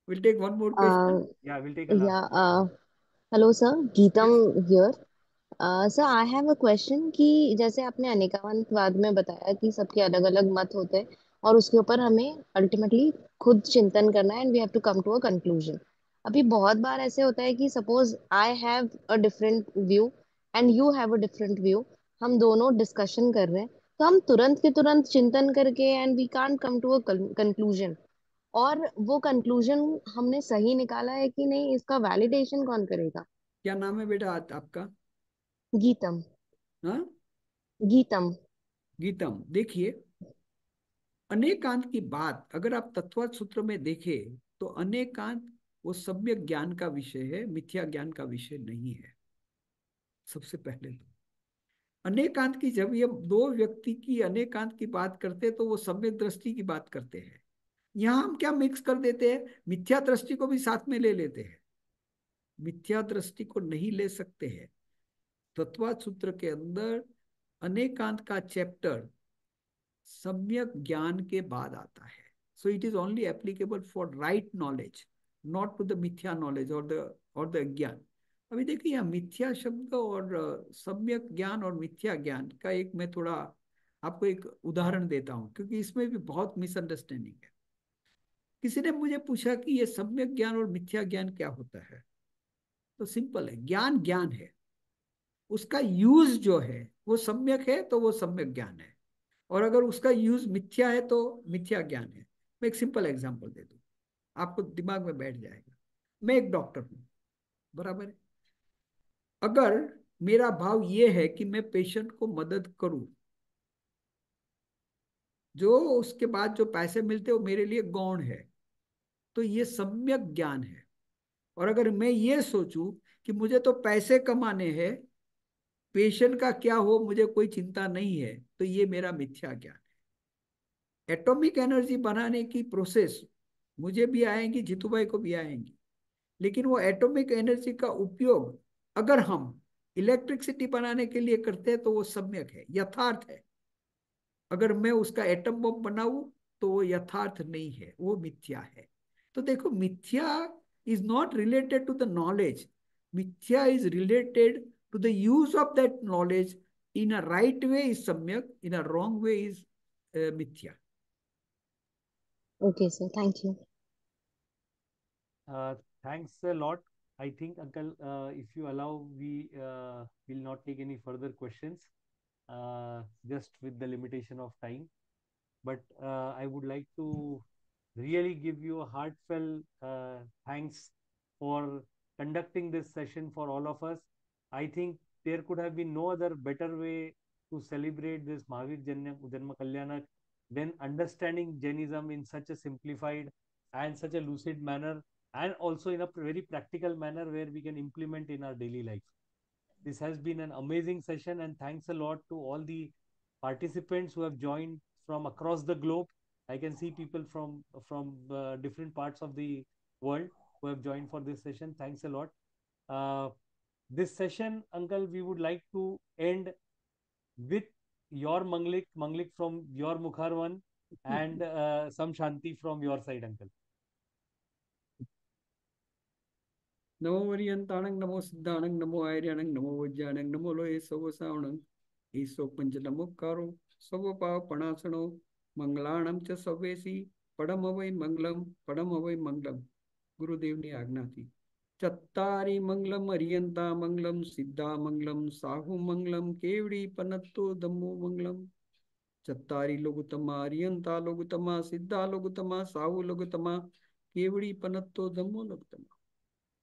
Will take one more Uh, question. Yeah, we'll take a last yeah. question. Hello, sir. Geetam yes. here. Sir, I have a question कि जैसे आपने अनेकांतवाद में बताया कि सबके अलग अलग मत होते हैं और उसके ऊपर हमें अल्टीमेटली खुद चिंतन करना है and we have to come to a conclusion. अभी बहुत बार ऐसे होता है कि suppose I have a different view and you have a different view, हम दोनों डिस्कशन कर रहे हैं तो हम तुरंत के तुरंत चिंतन करके and we can't come to a conclusion, और वो कंक्लूजन हमने सही निकाला है कि नहीं इसका वैलिडेशन कौन करेगा? क्या नाम है बेटा आपका? गीतम। हाँ, गीतम। गीतम। देखिए, अनेकांत की बात अगर आप तत्व सूत्र में देखें तो अनेकांत वो सम्यक ज्ञान का विषय है, मिथ्या ज्ञान का विषय नहीं है। सबसे पहले तो अनेकांत की, जब ये दो व्यक्ति की अनेकांत की बात करते हैं तो वो सम्यक दृष्टि की बात करते हैं। यहाँ हम क्या मिक्स कर देते हैं, मिथ्या दृष्टि को भी साथ में ले लेते हैं। मिथ्या दृष्टि को नहीं ले सकते हैं। तत्वात सूत्र के अंदर अनेकांत का चैप्टर सम्यक ज्ञान के बाद आता है। So it is only applicable for right knowledge, not to the मिथ्या नॉलेज और द ज्ञान। अभी देखिए यहाँ मिथ्या शब्द और सम्यक ज्ञान और मिथ्या ज्ञान का एक मैं थोड़ा आपको एक उदाहरण देता हूँ, क्योंकि इसमें भी बहुत मिसअंडरस्टैंडिंग है। किसी ने मुझे पूछा कि ये सम्यक ज्ञान और मिथ्या ज्ञान क्या होता है। तो सिंपल है, ज्ञान ज्ञान है, उसका यूज जो है वो सम्यक है तो वो सम्यक ज्ञान है, और अगर उसका यूज मिथ्या है तो मिथ्या ज्ञान है। मैं एक सिंपल एग्जांपल दे दूं, आपको दिमाग में बैठ जाएगा। मैं एक डॉक्टर हूं, बराबर है। अगर मेरा भाव ये है कि मैं पेशेंट को मदद करूं, जो उसके बाद जो पैसे मिलते हैं वो मेरे लिए गौण है, तो ये सम्यक ज्ञान है। और अगर मैं ये सोचूं कि मुझे तो पैसे कमाने हैं, पेशेंट का क्या हो मुझे कोई चिंता नहीं है, तो ये मेरा मिथ्या ज्ञान है। एटॉमिक एनर्जी बनाने की प्रोसेस मुझे भी आएंगी, जीतू भाई को भी आएंगी, लेकिन वो एटॉमिक एनर्जी का उपयोग अगर हम इलेक्ट्रिसिटी बनाने के लिए करते हैं तो वो सम्यक है, यथार्थ है। अगर मैं उसका एटम बम बनाऊं तो वो यथार्थ नहीं है, वो मिथ्या है। तो देखो, mithya is not related to the knowledge, mithya is related to the use of that knowledge. In a right way is samyak, in a wrong way is mithya. Okay, sir. Thank you. Thanks a lot. I think, Uncle, if you allow, we will not take any further questions, just with the limitation of time. But I would like to really give you a heartfelt thanks for conducting this session for all of us. I think there could have been no other better way to celebrate this Mahavir Janma Kalyanak than understanding Jainism in such a simplified and such a lucid manner, and also in a very practical manner where we can implement in our daily life. This has been an amazing session, and thanks a lot to all the participants who have joined from across the globe. I can see people from different parts of the world who have joined for this session. Thanks a lot. Uh, this session, Uncle, we would like to end with your Manglik from your Mukharvan, and some Shanti from your side, Uncle. नमो वरियंताणं नमो सिद्धाणं नमो आर्याणं नमो वज्राणं नमो लोये सवसावणं ईसो पंच नमोकारो सब पाव पणासणो मंगलाणं च सवेसी परम वै मंगलम परम वै मंगलम। गुरुदेव ने आज्ञा थी। चत्तारी मंगलम अरियंता मंगलम सिद्धा मंगलम साहु मंगलम केवड़ी पनत्तो धम्मो मंगलम। चत्तारी लोगुतमा अरियंता लोगुतमा सिद्धा लोगुतमा साहु लोगुतमा केवड़ी पनत्तो धम्मो लोगुतमा।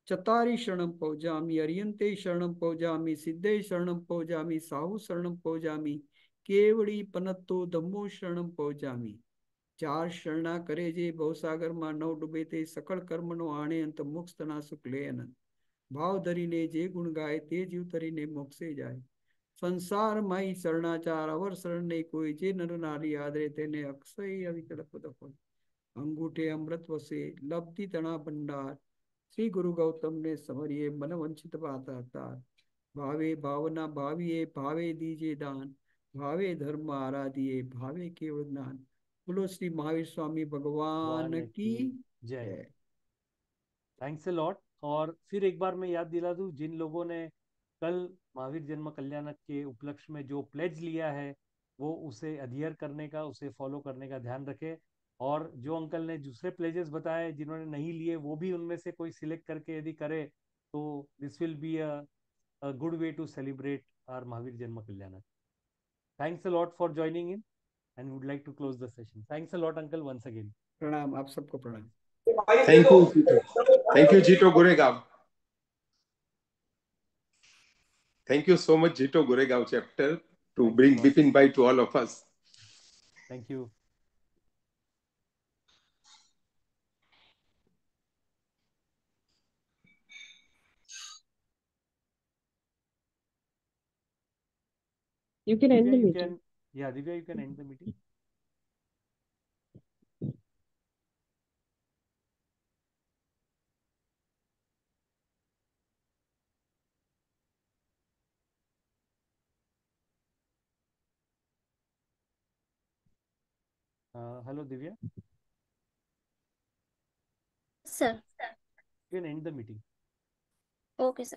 चतारी शरणं पौजामि अरियंते शरणं पौजामि सिद्धे शरणं पौजामि साहु शरणं पौजामि केवड़ी पनत्तो धम्मो शरणं पौजामि। चार शरणा करे जे भवसागर में नव डूबे ते सकल कर्म नो आणे अंत मोक्ष तना सुख ले अनंत। भाव धरीने जे गुण गाय ते जीव तरीने मोक्षे जाय। संसार माई शरणाचार अवर शरण ने कोई जे नर नारी आदरे तेने अक्षय अविकल पद फल। अंगूठे अमृत वसे लब्धि तना भंडार। श्री गुरु गौतम ने समरिये मन वंचित पाता तार। भावे भावना भाविये भावे दीजे दान। भावे धर्म आराधिये भावे केवल ज्ञान। बोलो श्री महावीर स्वामी भगवान भगवान की की जय। जय। Thanks a lot. और फिर एक बार मैं याद दिला दूं, जिन लोगों ने कल महावीर जन्म कल्याणक के उपलक्ष्य में जो प्लेज लिया है वो उसे अध्ययन करने का, उसे फॉलो करने का ध्यान रखे। और जो अंकल ने दूसरे प्लेजेस बताए जिन्होंने नहीं लिए, वो भी उनमें से कोई सिलेक्ट करके यदि करे तो this will be a good way to celebrate our Mahavir जन्म कल्याणक। Thanks a lot for joining in, and would like to close the session. Thanks a lot uncle, once again. प्रणाम, आप सबको प्रणाम। Thank you, Jito. Thank you, Jito Goregaon. Thank you so much, Jito Goregaon chapter, to Thanks a bring lot. Bipin Bhai to all of us. Thank you. You can end Divya, the you meeting. can, yeah, Divya, you can end the meeting. Hello, Divya. Sir. You can end the meeting. Okay, sir.